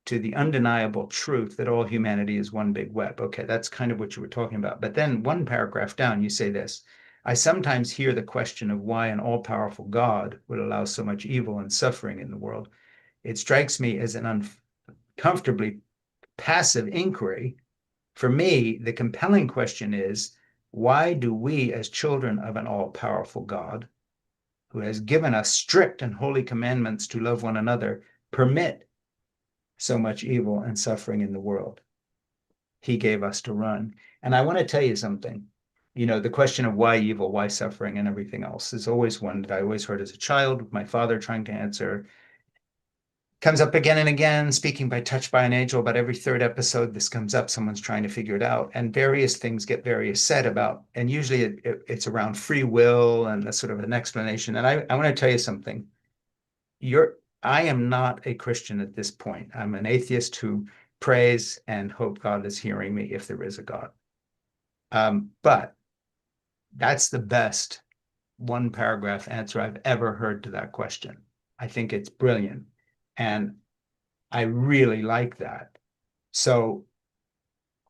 to the undeniable truth that all humanity is one big web. Okay, that's kind of what you were talking about. But then one paragraph down, you say this: I sometimes hear the question of why an all-powerful God would allow so much evil and suffering in the world. It strikes me as an uncomfortably passive inquiry. For me, the compelling question is, why do we, as children of an all-powerful God, who has given us strict and holy commandments to love one another, permit so much evil and suffering in the world. He gave us to run. And I want to tell you something. You know, the question of why evil, why suffering, and everything else is always one that I always heard as a child, my father trying to answer. Comes up again and again, speaking by touch by an angel. About every third episode, this comes up. Someone's trying to figure it out, and various things get various said about. And usually it's around free will and that's sort of an explanation. And I want to tell you something. I am not a Christian at this point. I'm an atheist who prays and hope God is hearing me if there is a God. But that's the best one paragraph answer I've ever heard to that question. I think it's brilliant. And I really like that. So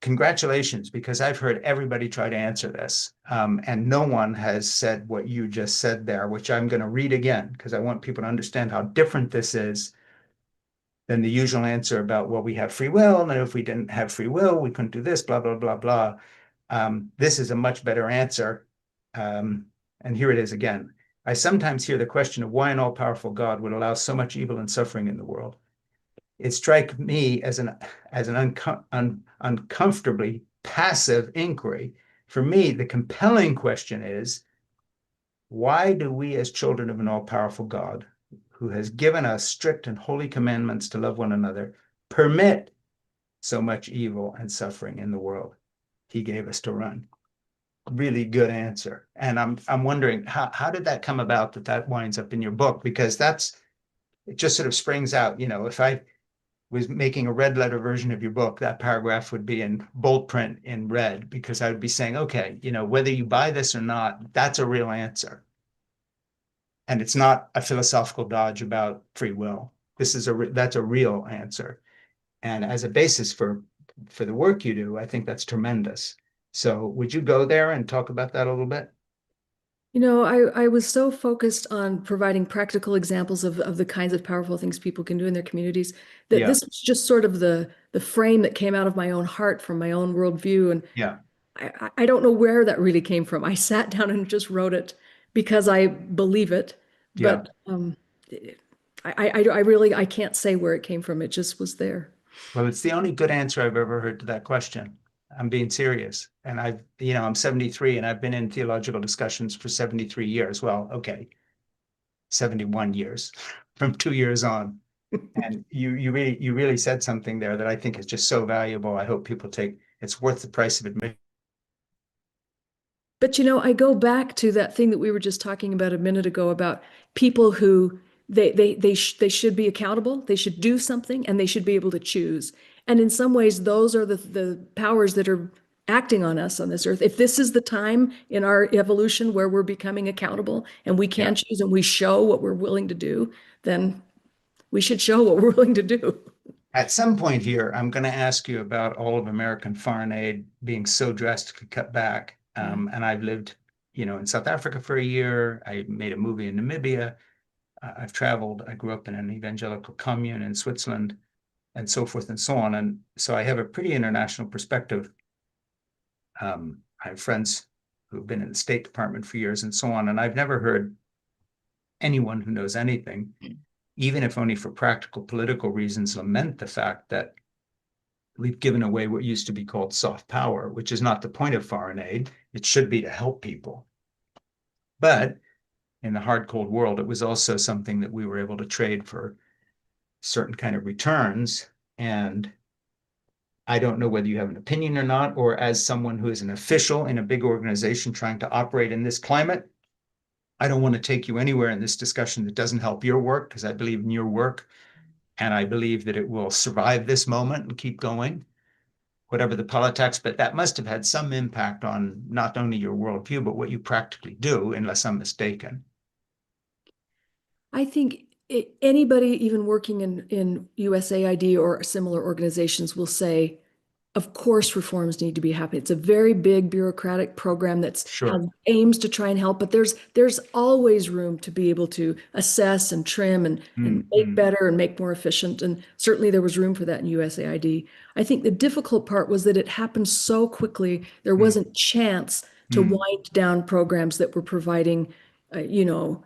congratulations, because I've heard everybody try to answer this. And no one has said what you just said there, which I'm going to read again, because I want people to understand how different this is than the usual answer about, well, we have free will, and if we didn't have free will, we couldn't do this, blah, blah, blah, blah. This is a much better answer. And here it is again. I sometimes hear the question of why an all-powerful God would allow so much evil and suffering in the world. It strikes me as an uncomfortably passive inquiry. For me, the compelling question is, why do we as children of an all-powerful God, who has given us strict and holy commandments to love one another, permit so much evil and suffering in the world? He gave us to run. Really good answer. And I'm wondering, how did that come about that winds up in your book? Because it just sort of springs out. You know, if I was making a red letter version of your book, that paragraph would be in bold print in red, because I would be saying, okay, you know, whether you buy this or not, that's a real answer. And it's not a philosophical dodge about free will. That's a real answer. And as a basis for the work you do, I think that's tremendous. So would you go there and talk about that a little bit? You know, I was so focused on providing practical examples of the kinds of powerful things people can do in their communities that Yeah, this was just sort of the frame that came out of my own heart from my own worldview. And yeah, I don't know where that really came from. I sat down and just wrote it because I believe it, yeah. but I really I can't say where it came from. It just was there. Well, it's the only good answer I've ever heard to that question. I'm being serious. And I'm 73 and I've been in theological discussions for 73 years. Well, okay, 71 years from 2 years on. And you really said something there that I think is just so valuable. I hope people take it's worth the price of admission. But you know, I go back to that thing that we were just talking about a minute ago about people who they should be accountable, they should do something, and they should be able to choose. And in some ways, those are the powers that are acting on us on this earth. If this is the time in our evolution where we're becoming accountable and we Yeah. can choose and we show what we're willing to do, then we should show what we're willing to do. At some point here, I'm going to ask you about all of American foreign aid being so drastically cut back. Yeah. And I've lived, in South Africa for a year. I made a movie in Namibia. I've traveled. I grew up in an evangelical commune in Switzerland, and so forth and so on. And so I have a pretty international perspective. I have friends who've been in the State Department for years and so on. And I've never heard anyone who knows anything, even if only for practical political reasons, lament the fact that we've given away what used to be called soft power, which is not the point of foreign aid. It should be to help people. But in the hard, cold world, it was also something that we were able to trade for certain kind of returns. And I don't know whether you have an opinion or not, or as someone who is an official in a big organization trying to operate in this climate, I don't want to take you anywhere in this discussion that doesn't help your work, because I believe in your work and I believe that it will survive this moment and keep going, whatever the politics. But that must have had some impact on not only your worldview, but what you practically do, unless I'm mistaken. I think anybody even working in USAID or similar organizations will say, of course, reforms need to be happening. It's a very big bureaucratic program that's has Sure. aims to try and help, but there's always room to be able to assess and trim and make Mm-hmm. better and make more efficient. And certainly there was room for that in USAID. I think the difficult part was that it happened so quickly, there wasn't chance to Mm-hmm. wind down programs that were providing, you know,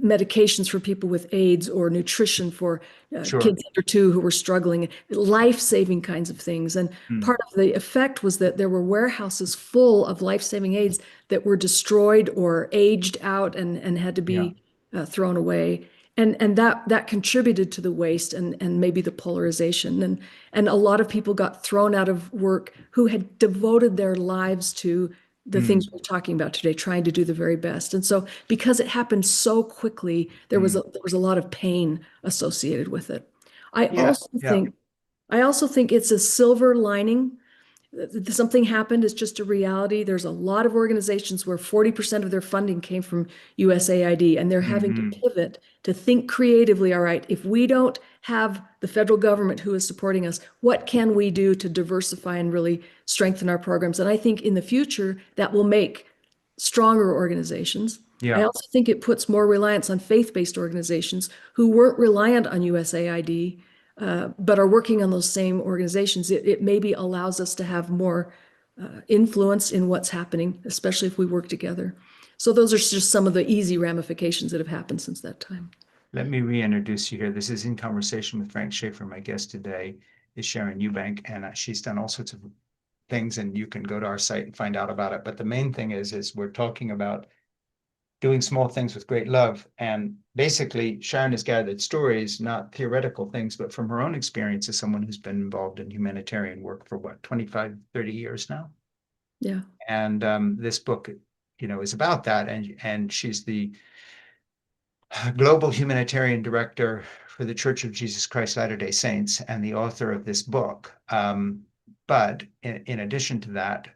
medications for people with AIDS or nutrition for Sure. kids under 2 who were struggling, life-saving kinds of things. And Mm, part of the effect was that there were warehouses full of life-saving aids that were destroyed or aged out and had to yeah. be thrown away. And that contributed to the waste and maybe the polarization. And a lot of people got thrown out of work who had devoted their lives to the things Mm, we're talking about today, trying to do the very best. And so because it happened so quickly, mm. there was a lot of pain associated with it. I Yeah. also Yeah. think I also think it's a silver lining. Something happened. It's just a reality. There's a lot of organizations where 40% of their funding came from USAID, and they're having to Hmm. pivot to think creatively. All right, if we don't have the federal government who is supporting us, what can we do to diversify and really strengthen our programs? And I think in the future that will make stronger organizations. I Yeah. also think it puts more reliance on faith-based organizations who weren't reliant on USAID, but are working on those same organizations. It maybe allows us to have more influence in what's happening, especially if we work together. So those are just some of the easy ramifications that have happened since that time. Let me reintroduce you here. This is In Conversation with Frank Schaeffer. My guest today is Sharon Eubank, and she's done all sorts of things, and you can go to our site and find out about it. But the main thing is we're talking about doing small things with great love. And basically, Sharon has gathered stories, not theoretical things, but from her own experience as someone who's been involved in humanitarian work for what, 25, 30 years now. Yeah. And this book, is about that. And she's the global humanitarian director for the Church of Jesus Christ Latter-day Saints and the author of this book. But in addition to that,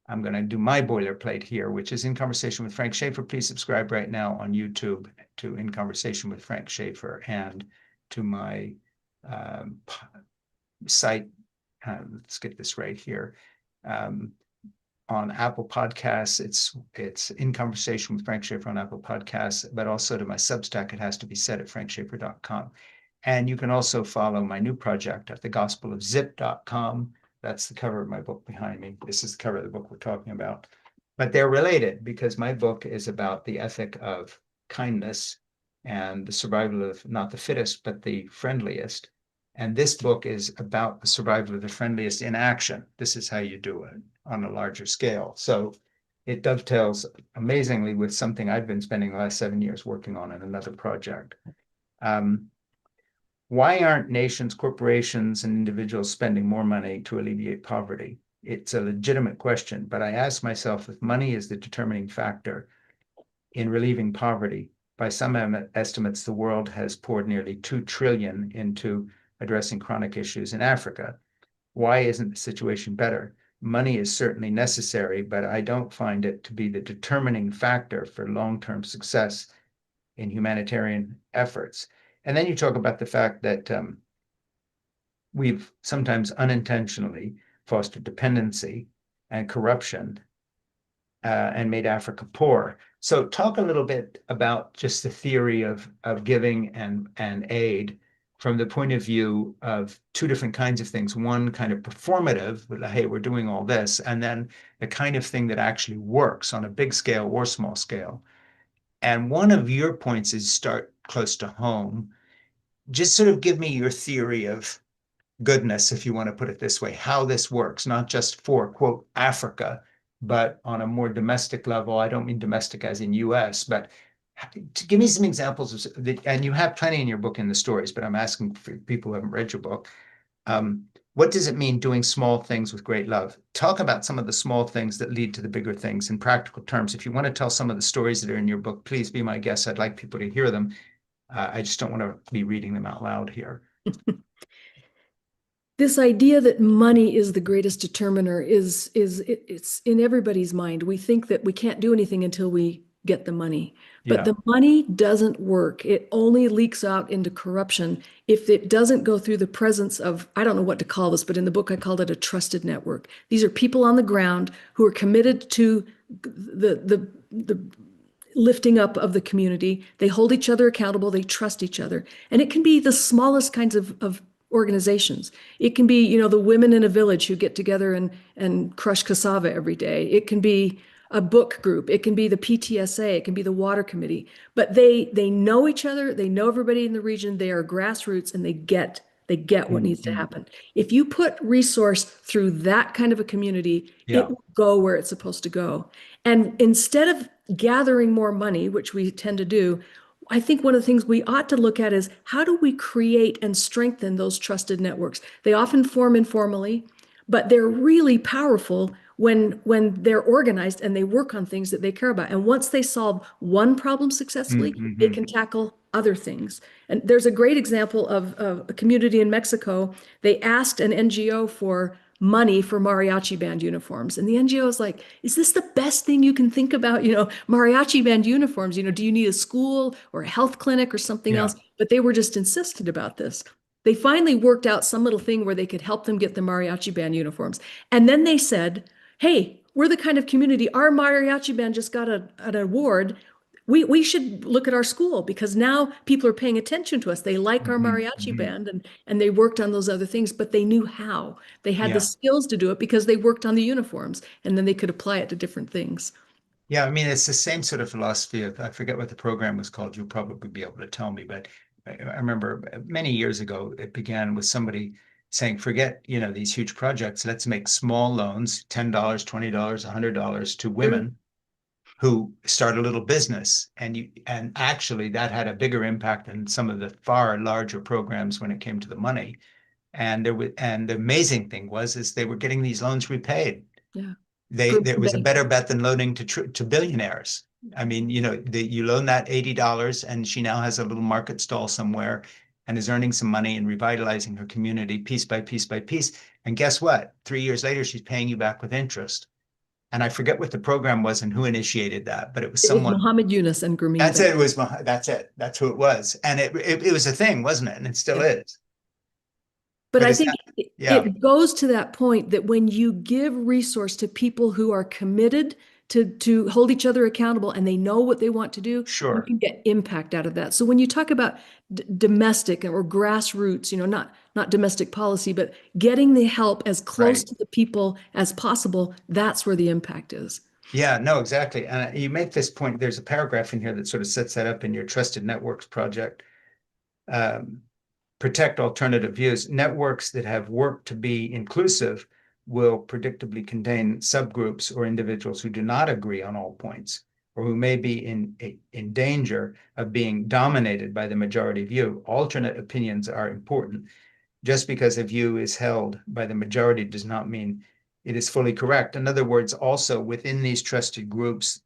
I'm going to do my boilerplate here, which is In Conversation with Frank Schaeffer. Please subscribe right now on YouTube to In Conversation with Frank Schaeffer and to my site. Let's get this right here. On Apple Podcasts, it's In Conversation with Frank Schaeffer on Apple Podcasts, but also to my Substack, it has to be said at frankschaeffer.com. And you can also follow my new project at thegospelofzip.com. That's the cover of my book behind me. This is the cover of the book we're talking about. But they're related because my book is about the ethic of kindness and the survival of not the fittest, but the friendliest. And this book is about the survival of the friendliest in action. This is how you do it on a larger scale. So it dovetails amazingly with something I've been spending the last 7 years working on in another project. Why aren't nations, corporations, and individuals spending more money to alleviate poverty? It's a legitimate question, but I ask myself if money is the determining factor in relieving poverty. By some estimates, the world has poured nearly 2 trillion into addressing chronic issues in Africa. Why isn't the situation better? Money is certainly necessary, but I don't find it to be the determining factor for long-term success in humanitarian efforts. And then you talk about the fact that we've sometimes unintentionally fostered dependency and corruption and made Africa poor. So talk a little bit about just the theory of giving and aid from the point of view of 2 different kinds of things. One kind of performative, hey, we're doing all this, and then the kind of thing that actually works on a big scale or small scale. And one of your points is start close to home. Just sort of give me your theory of goodness, if you want to put it this way, how this works, not just for, quote, Africa, but on a more domestic level. I don't mean domestic as in US, but to give me some examples of and you have plenty in your book in the stories, but I'm asking for people who haven't read your book. What does it mean doing small things with great love? Talk about some of the small things that lead to the bigger things in practical terms. If you want to tell some of the stories that are in your book, please be my guest. I'd like people to hear them. I just don't want to be reading them out loud here. This idea that money is the greatest determiner it's in everybody's mind. We think that we can't do anything until we get the money. But Yeah. the money doesn't work. It only leaks out into corruption if it doesn't go through the presence of, I don't know what to call this, but in the book I called it a trusted network. These are people on the ground who are committed to the lifting up of the community. They hold each other accountable. They trust each other. And it can be the smallest kinds of organizations. It can be, the women in a village who get together and crush cassava every day. It can be a book group, it can be the PTSA, it can be the water committee, but they know each other, they know everybody in the region, they are grassroots, and they get what needs to Mhm. happen. If you put resource through that kind of a community, it Yeah. will go where it's supposed to go. And instead of gathering more money, which we tend to do, I think one of the things we ought to look at is how do we create and strengthen those trusted networks? They often form informally, but they're really powerful when they're organized and they work on things that they care about. And once they solve one problem successfully, they Mhm. can tackle other things. And there's a great example of a community in Mexico. They asked an NGO for money for mariachi band uniforms. And the NGO is like, is this the best thing you can think about? Mariachi band uniforms, do you need a school or a health clinic or something Yeah. else? But they were just insistent about this. They finally worked out some little thing where they could help them get the mariachi band uniforms. And then they said, hey, we're the kind of community, our mariachi band just got an award. We should look at our school because now people are paying attention to us. They like our Mhm. mariachi Mhm. band and they worked on those other things, but they knew how. They had the Yeah. skills to do it because they worked on the uniforms and then they could apply it to different things. Yeah, I mean, it's the same sort of philosophy of, I forget what the program was called. You'll probably be able to tell me, but I remember many years ago, it began with somebody saying, forget, these huge projects. Let's make small loans, $10, $20, $100 to Sure. women who start a little business. And actually that had a bigger impact than some of the far larger programs when it came to the money. And the amazing thing is they were getting these loans repaid. Yeah. There was a Bank. better bet than loaning to billionaires. I mean, you loan that $80 and she now has a little market stall somewhere and is earning some money and revitalizing her community piece by piece by piece. And guess what? 3 years later, she's paying you back with interest. And I forget what the program was and who initiated that, but it was It was someone. Mohammed Yunus and Grameen That's Bank. it. It was that's it. That's who it was. And it was a thing, wasn't it? And it still Yeah. is. But But I it's think not, yeah, it goes to that point that when you give resource to people who are committed to hold each other accountable and they know what they want to do, you sure. can get impact out of that. So when you talk about domestic or grassroots, not domestic policy, but getting the help as close Right. to the people as possible, that's where the impact is. Yeah, no, exactly. And you make this point. There's a paragraph in here that sort of sets that up in your Trusted Networks project. Um, Protect alternative views. Networks that have worked to be inclusive will predictably contain subgroups or individuals who do not agree on all points or who may be in danger of being dominated by the majority view. Alternate opinions are important. Just because a view is held by the majority does not mean it is fully correct. In other words, also within these trusted groups,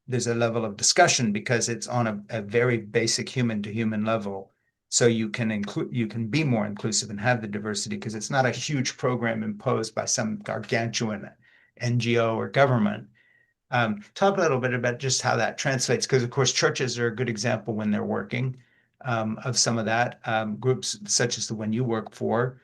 there's a level of discussion because it's on a very basic human to human level. So you can be more inclusive and have the diversity because it's not a huge program imposed by some gargantuan NGO or government. Talk a little bit about just how that translates, because of course churches are a good example when they're working of some of that. Groups such as the one you work for.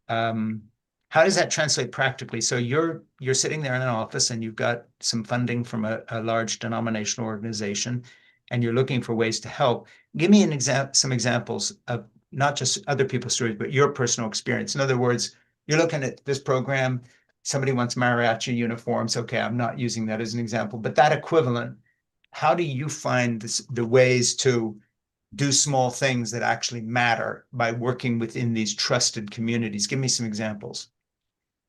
Um, how does that translate practically? So you're sitting there in an office and you've got some funding from a large denominational organization, and you're looking for ways to help. Give me some examples of not just other people's stories, but your personal experience. In other words, you're looking at this program, somebody wants mariachi uniforms. Okay, I'm not using that as an example, but that equivalent, how do you find the ways to do small things that actually matter by working within these trusted communities? Give me some examples.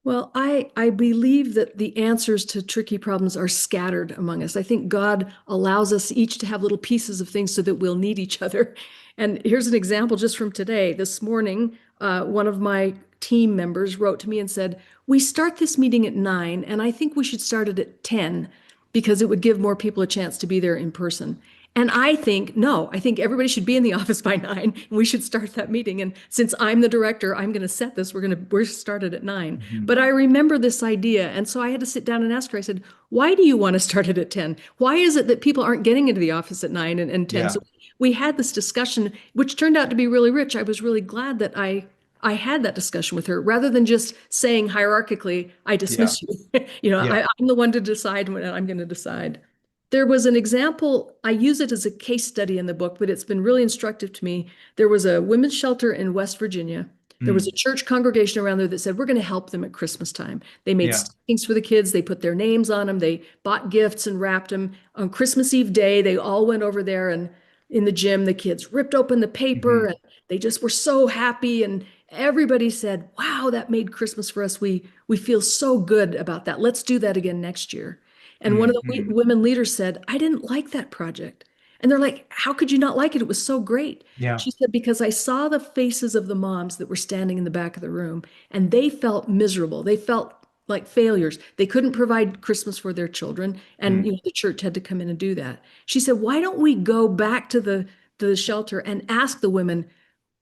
Well, I believe that the answers to tricky problems are scattered among us. I think God allows us each to have little pieces of things so that we'll need each other. And here's an example just from today. This morning, one of my team members wrote to me and said, we start this meeting at 9, and I think we should start it at 10 because it would give more people a chance to be there in person. And I think, no, I think everybody should be in the office by 9 and we should start that meeting. And since I'm the director, I'm going to set this. We're started at 9. Mhm. But I remember this idea. And so I had to sit down and ask her, I said, why do you want to start it at 10? Why is it that people aren't getting into the office at 9 and 10? Yeah, So we had this discussion, which turned out to be really rich. I was really glad that I had that discussion with her rather than just saying hierarchically, I yeah, dismiss you. yeah. I'm the one to decide when I'm going to decide. There was an example, I use it as a case study in the book, but it's been really instructive to me. There was a women's shelter in West Virginia. There was Mm. a church congregation around there that said, we're going to help them at Christmas time. They made Yeah. stockings for the kids. They put their names on them. They bought gifts and wrapped them. On Christmas Eve day, they all went over there, and in the gym, the kids ripped open the paper Hmm. and they just were so happy. And everybody said, wow, that made Christmas for us. We feel so good about that. Let's do that again next year. And one of the Hmm. women leaders said, I didn't like that project. And they're like, how could you not like it? It was so great. Yeah. She said, because I saw the faces of the moms that were standing in the back of the room and they felt miserable. They felt like failures. They couldn't provide Christmas for their children. And Mm. the church had to come in and do that. She said, why don't we go back to the shelter and ask the women,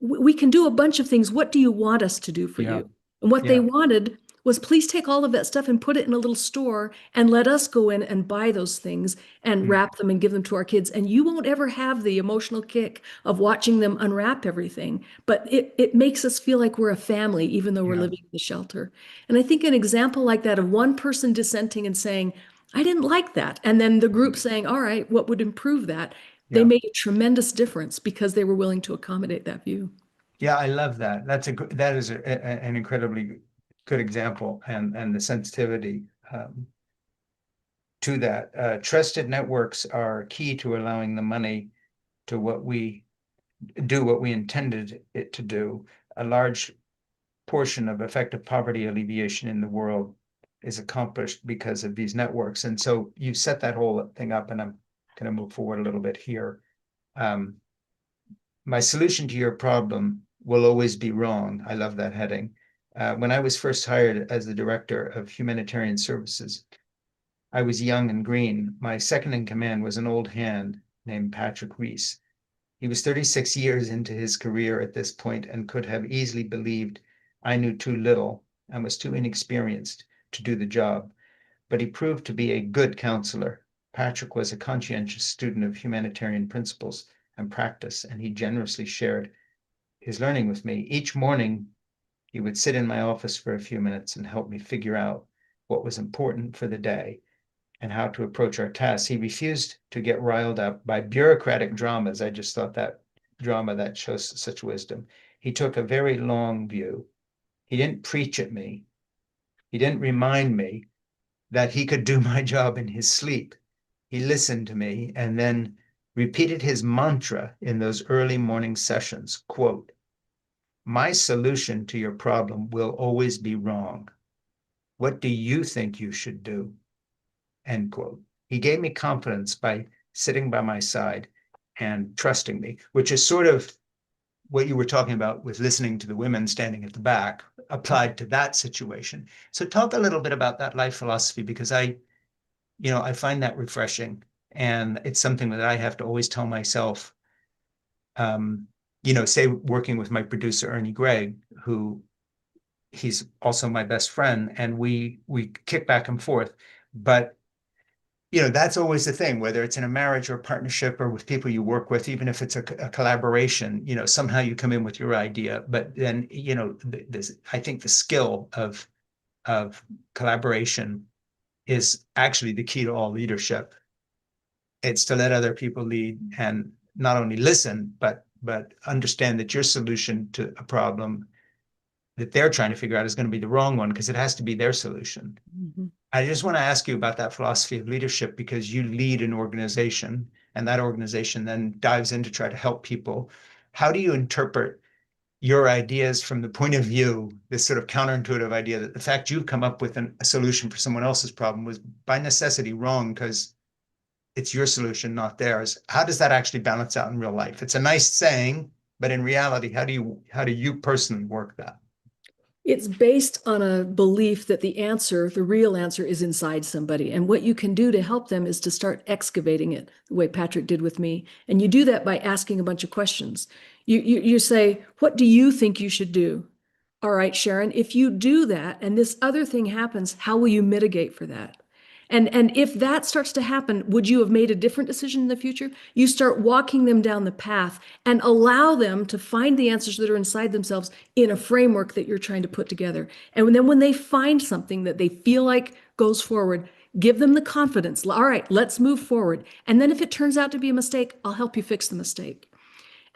we can do a bunch of things. What do you want us to do for Yeah. you? And what they Yeah. wanted was, please take all of that stuff and put it in a little store and let us go in and buy those things and Mm. wrap them and give them to our kids. And you won't ever have the emotional kick of watching them unwrap everything. But it makes us feel like we're a family, even though we're Yeah. living in the shelter. And I think an example like that of one person dissenting and saying, I didn't like that. And then the group saying, all right, what would improve that? They Yeah. made a tremendous difference because they were willing to accommodate that view. Yeah, I love that. That is an incredibly good example, and the sensitivity to that. Trusted networks are key to allowing the money to do what we intended it to do. A large portion of effective poverty alleviation in the world is accomplished because of these networks. And so you set that whole thing up, and I'm going to move forward a little bit here. Um, my solution to your problem will always be wrong. I love that heading. When I was first hired as the director of humanitarian services, I was young and green. My second in command was an old hand named Patrick Reese. He was 36 years into his career at this point and could have easily believed I knew too little and was too inexperienced to do the job. But he proved to be a good counselor. Patrick was a conscientious student of humanitarian principles and practice, and he generously shared his learning with me. Each morning, he would sit in my office for a few minutes and help me figure out what was important for the day and how to approach our tasks. He refused to get riled up by bureaucratic dramas. I just thought that drama that shows such wisdom. He took a very long view. He didn't preach at me. He didn't remind me that he could do my job in his sleep. He listened to me and then repeated his mantra in those early morning sessions, quote, my solution to your problem will always be wrong. What do you think you should do? End quote. He gave me confidence by sitting by my side and trusting me, which is sort of what you were talking about with listening to the women standing at the back applied to that situation. So talk a little bit about that life philosophy, because I find that refreshing. And it's something that I have to always tell myself, say working with my producer, Ernie Gregg, who he's also my best friend, and we kick back and forth. But that's always the thing, whether it's in a marriage or a partnership or with people you work with, even if it's a collaboration, somehow you come in with your idea. But then, I think the skill of collaboration is actually the key to all leadership. It's to let other people lead and not only listen, but understand that your solution to a problem that they're trying to figure out is going to be the wrong one, because it has to be their solution. Mhm. I just want to ask you about that philosophy of leadership, because you lead an organization and that organization then dives in to try to help people. How do you interpret your ideas from the point of view, this sort of counterintuitive idea that the fact you've come up with a solution for someone else's problem was by necessity wrong because it's your solution, not theirs? How does that actually balance out in real life? It's a nice saying, but in reality, how do you personally work that? It's based on a belief that the real answer is inside somebody. And what you can do to help them is to start excavating it, the way Patrick did with me. And you do that by asking a bunch of questions. You say, what do you think you should do? All right, Sharon, if you do that and this other thing happens, how will you mitigate for that? And if that starts to happen, would you have made a different decision in the future? You start walking them down the path and allow them to find the answers that are inside themselves in a framework that you're trying to put together. And then when they find something that they feel like goes forward, give them the confidence. All right, let's move forward. And then if it turns out to be a mistake, I'll help you fix the mistake.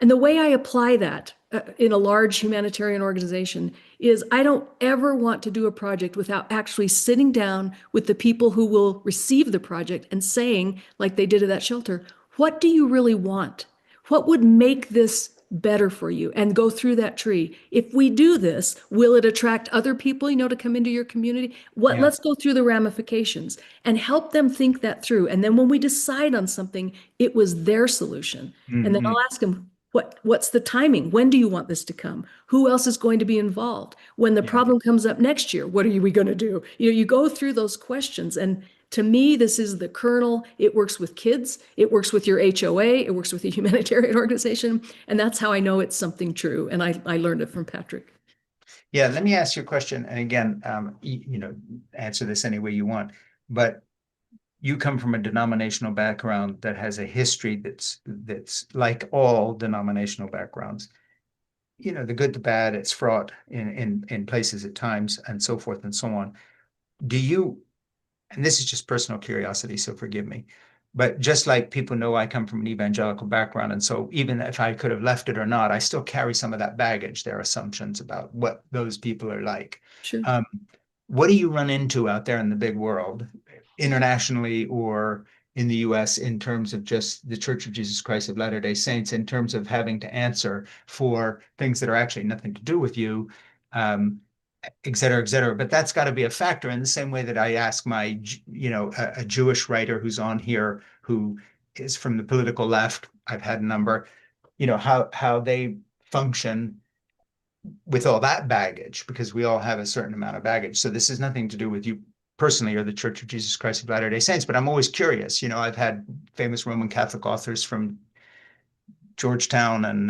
And the way I apply that in a large humanitarian organization is I don't ever want to do a project without actually sitting down with the people who will receive the project and saying, like they did at that shelter, what do you really want? What would make this better for you? And go through that tree. If we do this, will it attract other people, to come into your community? Yeah. Let's go through the ramifications and help them think that through. And then when we decide on something, it was their solution. And then Hmm. I'll ask them, what's the timing? When do you want this to come? Who else is going to be involved? When the Yeah. problem comes up next year, what are we going to do? You go through those questions. And to me, this is the kernel. It works with kids. It works with your HOA. It works with a humanitarian organization. And that's how I know it's something true. And I learned it from Patrick. Yeah, let me ask you a question. And again, answer this any way you want. But you come from a denominational background that has a history that's like all denominational backgrounds. The good, the bad, it's fraught in places at times, and so forth and so on. Do you, and this is just personal curiosity, so forgive me, but just like people know I come from an evangelical background, and so even if I could have left it or not, I still carry some of that baggage, their assumptions about what those people are like. Sure. Um, what do you run into out there in the big world, internationally or in the US, in terms of just the Church of Jesus Christ of Latter-day Saints, in terms of having to answer for things that are actually nothing to do with you, um, et cetera, et cetera. But that's got to be a factor in the same way that I ask my, a Jewish writer who's on here who is from the political left. I've had a number, how they function with all that baggage, because we all have a certain amount of baggage. So this has nothing to do with you personally or the Church of Jesus Christ of Latter-day Saints, but I'm always curious. I've had famous Roman Catholic authors from Georgetown and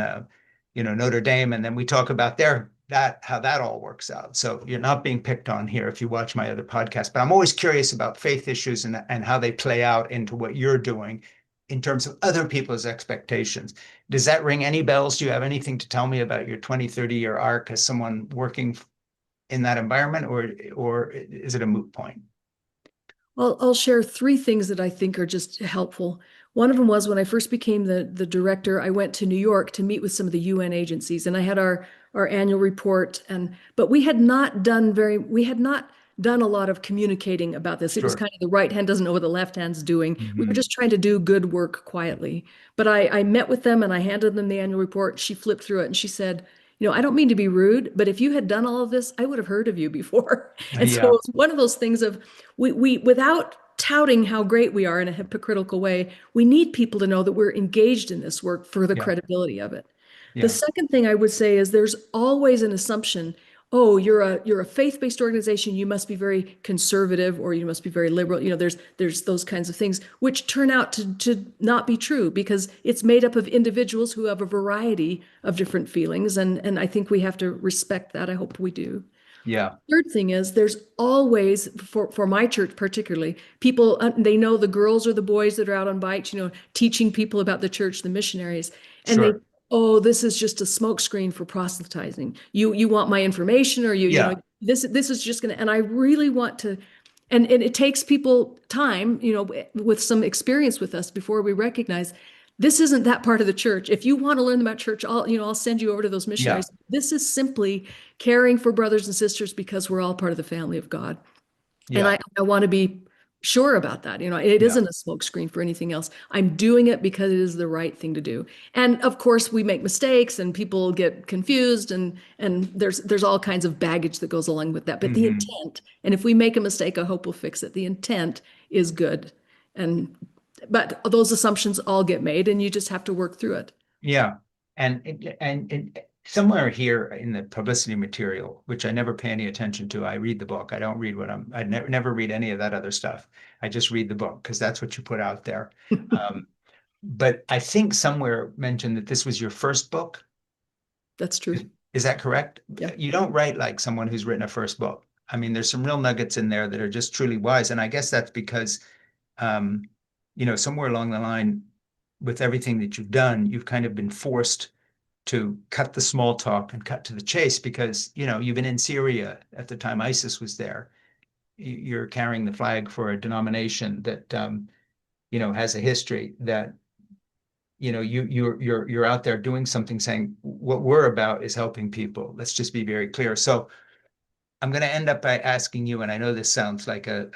Notre Dame, and then we talk about how that all works out. So you're not being picked on here if you watch my other podcast, but I'm always curious about faith issues and how they play out into what you're doing in terms of other people's expectations. Does that ring any bells? Do you have anything to tell me about your 20, 30-year arc as someone working in that environment, or is it a moot point? Well, I'll share three things that I think are just helpful. One of them was when I first became the director, I went to New York to meet with some of the UN agencies, and I had our annual report. But we had not done a lot of communicating about this. It was Sure. kind of the right hand doesn't know what the left hand's doing. We were Hmm. just trying to do good work quietly. But I met with them and I handed them the annual report. She flipped through it and she said, I don't mean to be rude, but if you had done all of this, I would have heard of you before. And so Yeah. it's one of those things of we without touting how great we are in a hypocritical way, we need people to know that we're engaged in this work for the Yeah. credibility of it. The Yeah. second thing I would say is there's always an assumption, oh, you're a faith-based organization, you must be very conservative or you must be very liberal. There's those kinds of things which turn out to not be true because it's made up of individuals who have a variety of different feelings, and I think we have to respect that. I hope we do. Yeah. Third thing is there's always for my church particularly people they know the girls or the boys that are out on bikes teaching people about the church, the missionaries, and they, Sure. oh, this is just a smokescreen for proselytizing. You want my information, or Yeah. this is just gonna, and I really want to, and it takes people time with some experience with us before we recognize this isn't that part of the church. If you want to learn about church, I'll send you over to those Yeah. missionaries. This is simply caring for brothers and sisters because we're all part of the family of God. And Yeah. I want to be sure about that. It Yeah. isn't a smokescreen for anything else. I'm doing it because it is the right thing to do. And of course, we make mistakes and people get confused and there's all kinds of baggage that goes along with that. But the Hmm. intent, and if we make a mistake, I hope we'll fix it. The intent is good. And but those assumptions all get made and you just have to work through it. Yeah. And somewhere here in the publicity material, which I never pay any attention to, I read the book. I don't read I never read any of that other stuff. I just read the book because that's what you put out there. Um, but I think somewhere mentioned that this was your first book. That's Is, true. is that correct? Yeah. You don't write like someone who's written a first book. I mean, there's some real nuggets in there that are just truly wise. And I guess that's because, um, somewhere along the line, with everything that you've done, you've kind of been forced to cut the small talk and cut to the chase because, you've been in Syria at the time ISIS was there. You're carrying the flag for a denomination that, has a history that you're out there doing something, saying what we're about is helping people. Let's just be very clear. So I'm going to end up by asking you, and I know this sounds like a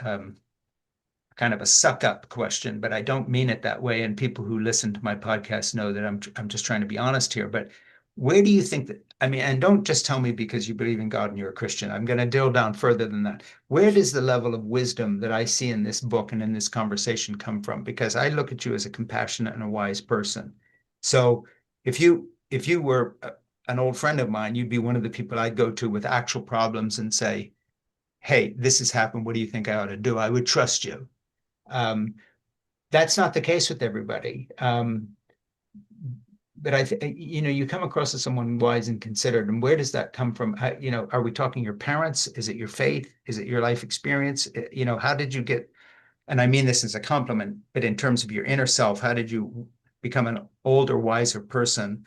kind of a suck up question, but I don't mean it that way. And people who listen to my podcast know that I'm just trying to be honest here. But where do you think that, I mean, and don't just tell me because you believe in God and you're a Christian. I'm going to drill down further than that. Where does the level of wisdom that I see in this book and in this conversation come from? Because I look at you as a compassionate and a wise person. So if you were an old friend of mine, you'd be one of the people I'd go to with actual problems and say, hey, this has happened. What do you think I ought to do? I would trust you. Um, that's not the case with everybody. But you come across as someone wise and considered. And where does that come from? Are we talking your parents? Is it your faith? Is it your life experience? How did you get, and I mean this as a compliment, but in terms of your inner self, how did you become an older, wiser person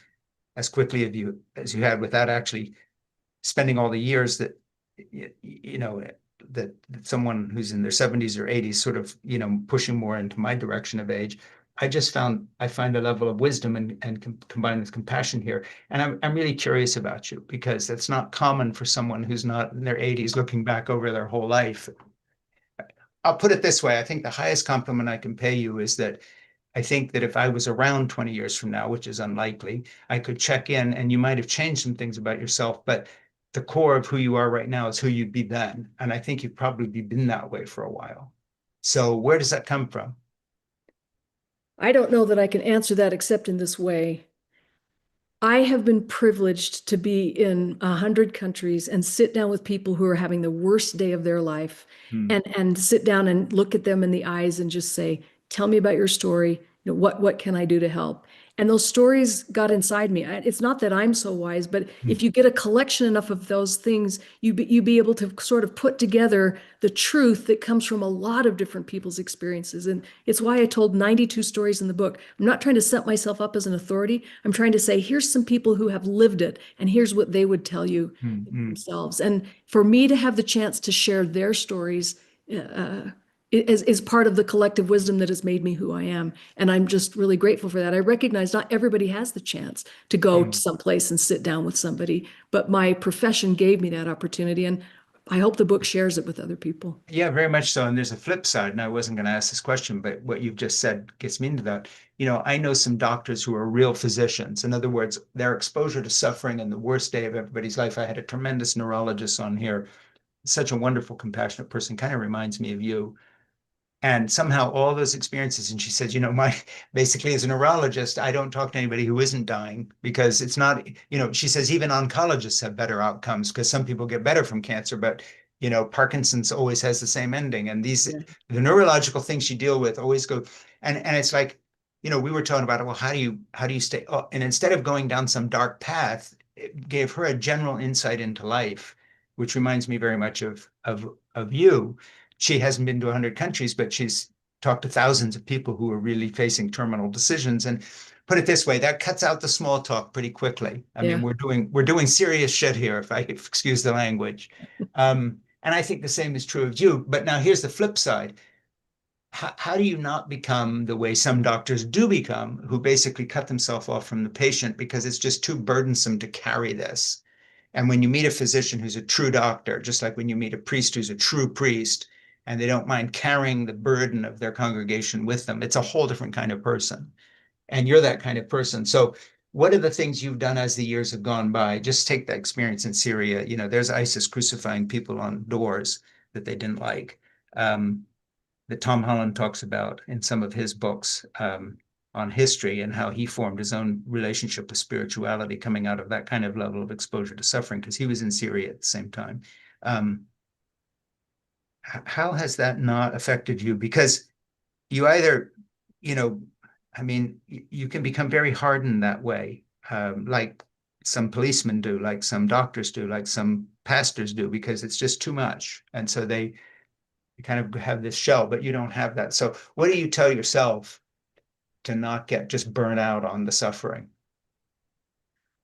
as quickly as you had without actually spending all the years that that someone who's in their 70s or 80s sort of pushing more into my direction of age. I find a level of wisdom and combined with compassion here, and I'm really curious about you because that's not common for someone who's not in their 80s looking back over their whole life. I'll put it this way: I think the highest compliment I can pay you is that I think that if I was around 20 years from now, which is unlikely, I could check in and you might have changed some things about yourself, but the core of who you are right now is who you'd be then. And I think you've probably been that way for a while. So where does that come from? I don't know that I can answer that except in this way. I have been privileged to be in 100 countries and sit down with people who are having the worst day of their life Hmm. and sit down and look at them in the eyes and just say, tell me about your story. What can I do to help? And those stories got inside me. It's not that I'm so wise, but Hmm. if you get a collection enough of those things, you be able to sort of put together the truth that comes from a lot of different people's experiences. And it's why I told 92 stories in the book. I'm not trying to set myself up as an authority. I'm trying to say, here's some people who have lived it, and here's what they would tell you Hmm. Hmm. themselves. And for me to have the chance to share their stories uh, is part of the collective wisdom that has made me who I am. And I'm just really grateful for that. I recognize not everybody has the chance to go to Hmm. someplace and sit down with somebody, but my profession gave me that opportunity. And I hope the book shares it with other people. Yeah, very much so. And there's a flip side. And I wasn't going to ask this question, but what you've just said gets me into that. I know some doctors who are real physicians. In other words, their exposure to suffering in the worst day of everybody's life. I had a tremendous neurologist on here, such a wonderful, compassionate person, kind of reminds me of you. And somehow all those experiences, and she said, my basically as a neurologist, I don't talk to anybody who isn't dying because it's not, she says even oncologists have better outcomes because some people get better from cancer, but Parkinson's always has the same ending. And Yeah. the neurological things you deal with always go, and it's like, we were talking about it. Well, how do you stay? Oh, and instead of going down some dark path, it gave her a general insight into life, which reminds me very much of you. She hasn't been to 100 countries, but she's talked to thousands of people who are really facing terminal decisions. And put it this way, that cuts out the small talk pretty quickly. I mean, Yeah. we're doing serious shit here, if I excuse the language. And I think the same is true of you. But now here's the flip side. How do you not become the way some doctors do become, who basically cut themselves off from the patient because it's just too burdensome to carry this? And when you meet a physician who's a true doctor, just like when you meet a priest who's a true priest, and they don't mind carrying the burden of their congregation with them, it's a whole different kind of person. And you're that kind of person. So, what are the things you've done as the years have gone by? Just take that experience in Syria. There's ISIS crucifying people on doors that they didn't like. That Tom Holland talks about in some of his books on history and how he formed his own relationship with spirituality coming out of that kind of level of exposure to suffering because he was in Syria at the same time. Um, how has that not affected you? Because you either, you know, I mean, you can become very hardened that way, like some policemen do, like some doctors do, like some pastors do, because it's just too much. And so they kind of have this shell, but you don't have that. So what do you tell yourself to not get just burnt out on the suffering?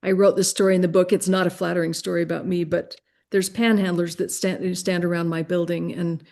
I wrote this story in the book. It's not a flattering story about me, but there's panhandlers that stand around my building, and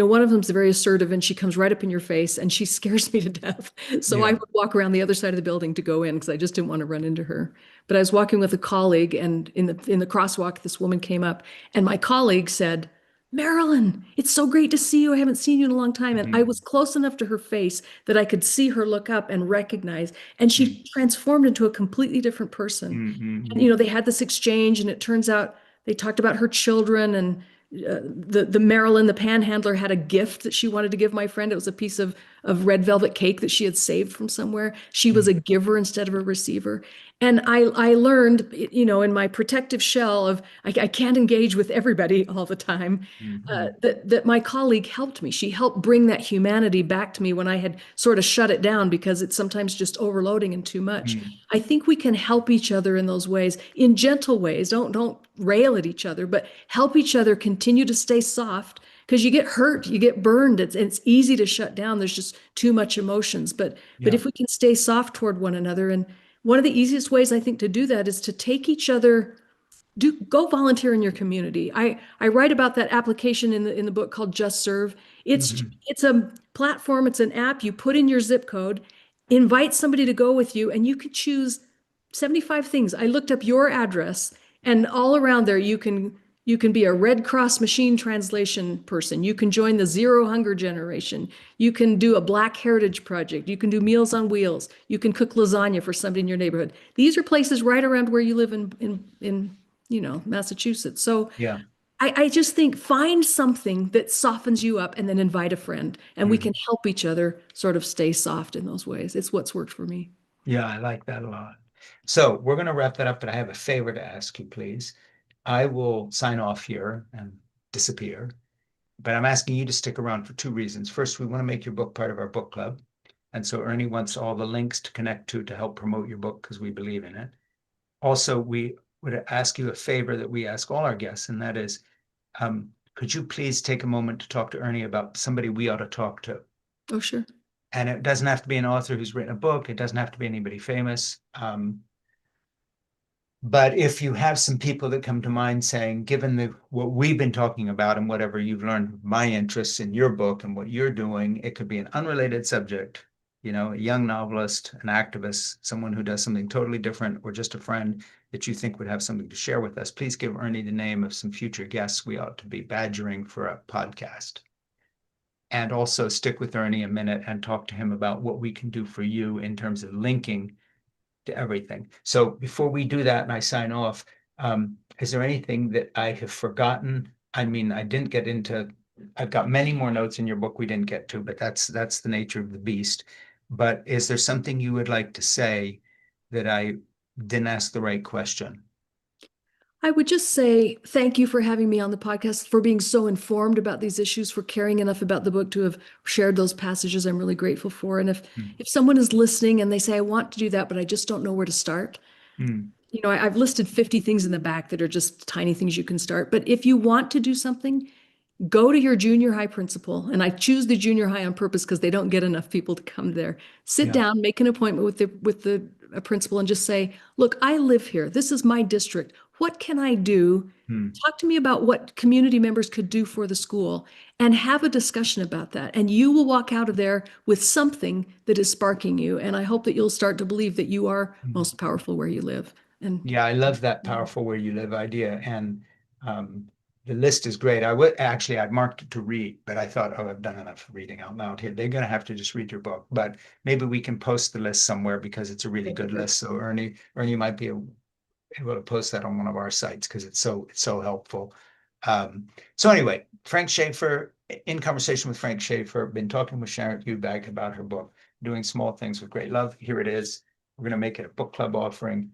one of them's very assertive and she comes right up in your face and she scares me to death. So I Yeah. would walk around the other side of the building to go in because I just didn't want to run into her. But I was walking with a colleague and in the crosswalk, this woman came up and my colleague said, Marilyn, it's so great to see you. I haven't seen you in a long time. And I Mhm. was close enough to her face that I could see her look up and recognize. And Mhm. she transformed into a completely different person. And, Mhm. they had this exchange, and it turns out they talked about her children and the Marilyn, the panhandler, had a gift that she wanted to give my friend. It was a piece of red velvet cake that she had saved from somewhere. She was a Mhm. giver instead of a receiver. And I learned, in my protective shell of I can't engage with everybody all the time, Mhm. that my colleague helped me. She helped bring that humanity back to me when I had sort of shut it down because it's sometimes just overloading and too much. Mhm. I think we can help each other in those ways, in gentle ways. Don't rail at each other, but help each other continue to stay soft because you get hurt, you get burned. It's easy to shut down. There's just too much emotions. But Yeah. if we can stay soft toward one another, and one of the easiest ways I think to do that is to take each other go volunteer in your community. I write about that application in the book called Just Serve. It's Mhm. it's a platform, it's an app. You put in your zip code, invite somebody to go with you, and you can choose 75 things. I looked up your address, and all around there you can be a Red Cross machine translation person. You can join the Zero Hunger Generation. You can do a Black Heritage Project. You can do Meals on Wheels. You can cook lasagna for somebody in your neighborhood. These are places right around where you live in Massachusetts. So Yeah. I just think find something that softens you up and then invite a friend, and we can Mhm. help each other sort of stay soft in those ways. It's what's worked for me. Yeah, I like that a lot. So we're going to wrap that up, but I have a favor to ask you, please. I will sign off here and disappear, but I'm asking you to stick around for two reasons. First, we want to make your book part of our book club. And so Ernie wants all the links to connect to help promote your book because we believe in it. Also, we would ask you a favor that we ask all our guests, and that is, could you please take a moment to talk to Ernie about somebody we ought to talk to? Oh, sure. And it doesn't have to be an author who's written a book. It doesn't have to be anybody famous. But if you have some people that come to mind saying, given what we've been talking about and whatever you've learned, my interests in your book and what you're doing, it could be an unrelated subject, a young novelist, an activist, someone who does something totally different, or just a friend that you think would have something to share with us. Please give Ernie the name of some future guests we ought to be badgering for a podcast. And also stick with Ernie a minute and talk to him about what we can do for you in terms of linking to everything. So before we do that and I sign off, is there anything that I have forgotten? I mean, I didn't get into, I've got many more notes in your book we didn't get to, but that's the nature of the beast. But is there something you would like to say that I didn't ask the right question? I would just say thank you for having me on the podcast, for being so informed about these issues, for caring enough about the book to have shared those passages. I'm really grateful for. And if Hmm. if someone is listening and they say, I want to do that, but I just don't know where to start, Hmm. I've listed 50 things in the back that are just tiny things you can start. But if you want to do something, go to your junior high principal. And I choose the junior high on purpose because they don't get enough people to come there. Sit Yeah. down, make an appointment with the principal and just say, look, I live here. This is my district. What can I do? Hmm. Talk to me about what community members could do for the school and have a discussion about that. And you will walk out of there with something that is sparking you. And I hope that you'll start to believe that you are Hmm. most powerful where you live. And Yeah, I love that powerful where you live idea. And um, the list is great. I'd marked it to read, but I thought, oh, I've done enough reading out loud here. They're going to have to just read your book, but maybe we can post the list somewhere because it's a really good list. So Ernie might be able to post that on one of our sites because it's so helpful. So anyway, Frank Schaeffer, in conversation with Frank Schaeffer, been talking with Sharon Eubank about her book, Doing Small Things with Great Love. Here it is. We're going to make it a book club offering.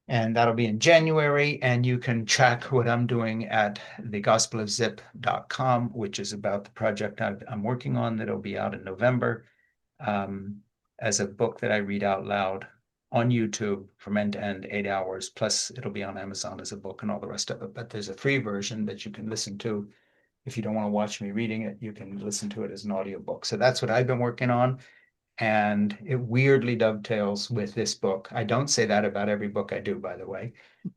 And that'll be in January. And you can check what I'm doing at thegospelofzip.com, which is about the project I'm working on that'll be out in November as a book that I read out loud on YouTube from end to end, 8 hours. Plus, it'll be on Amazon as a book and all the rest of it. But there's a free version that you can listen to. If you don't want to watch me reading it, you can listen to it as an audiobook. So that's what I've been working on. And it weirdly dovetails with this book. I don't say that about every book I do, by the way,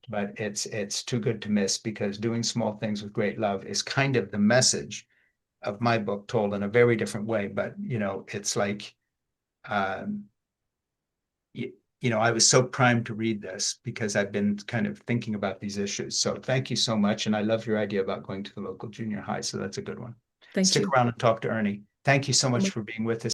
but it's too good to miss because doing small things with great love is kind of the message of my book told in a very different way, but it's like, I was so primed to read this because I've been kind of thinking about these issues. So thank you so much. And I love your idea about going to the local junior high. So that's a good one. Thank Stick you. around and talk to Ernie. Thank you so much for being with us.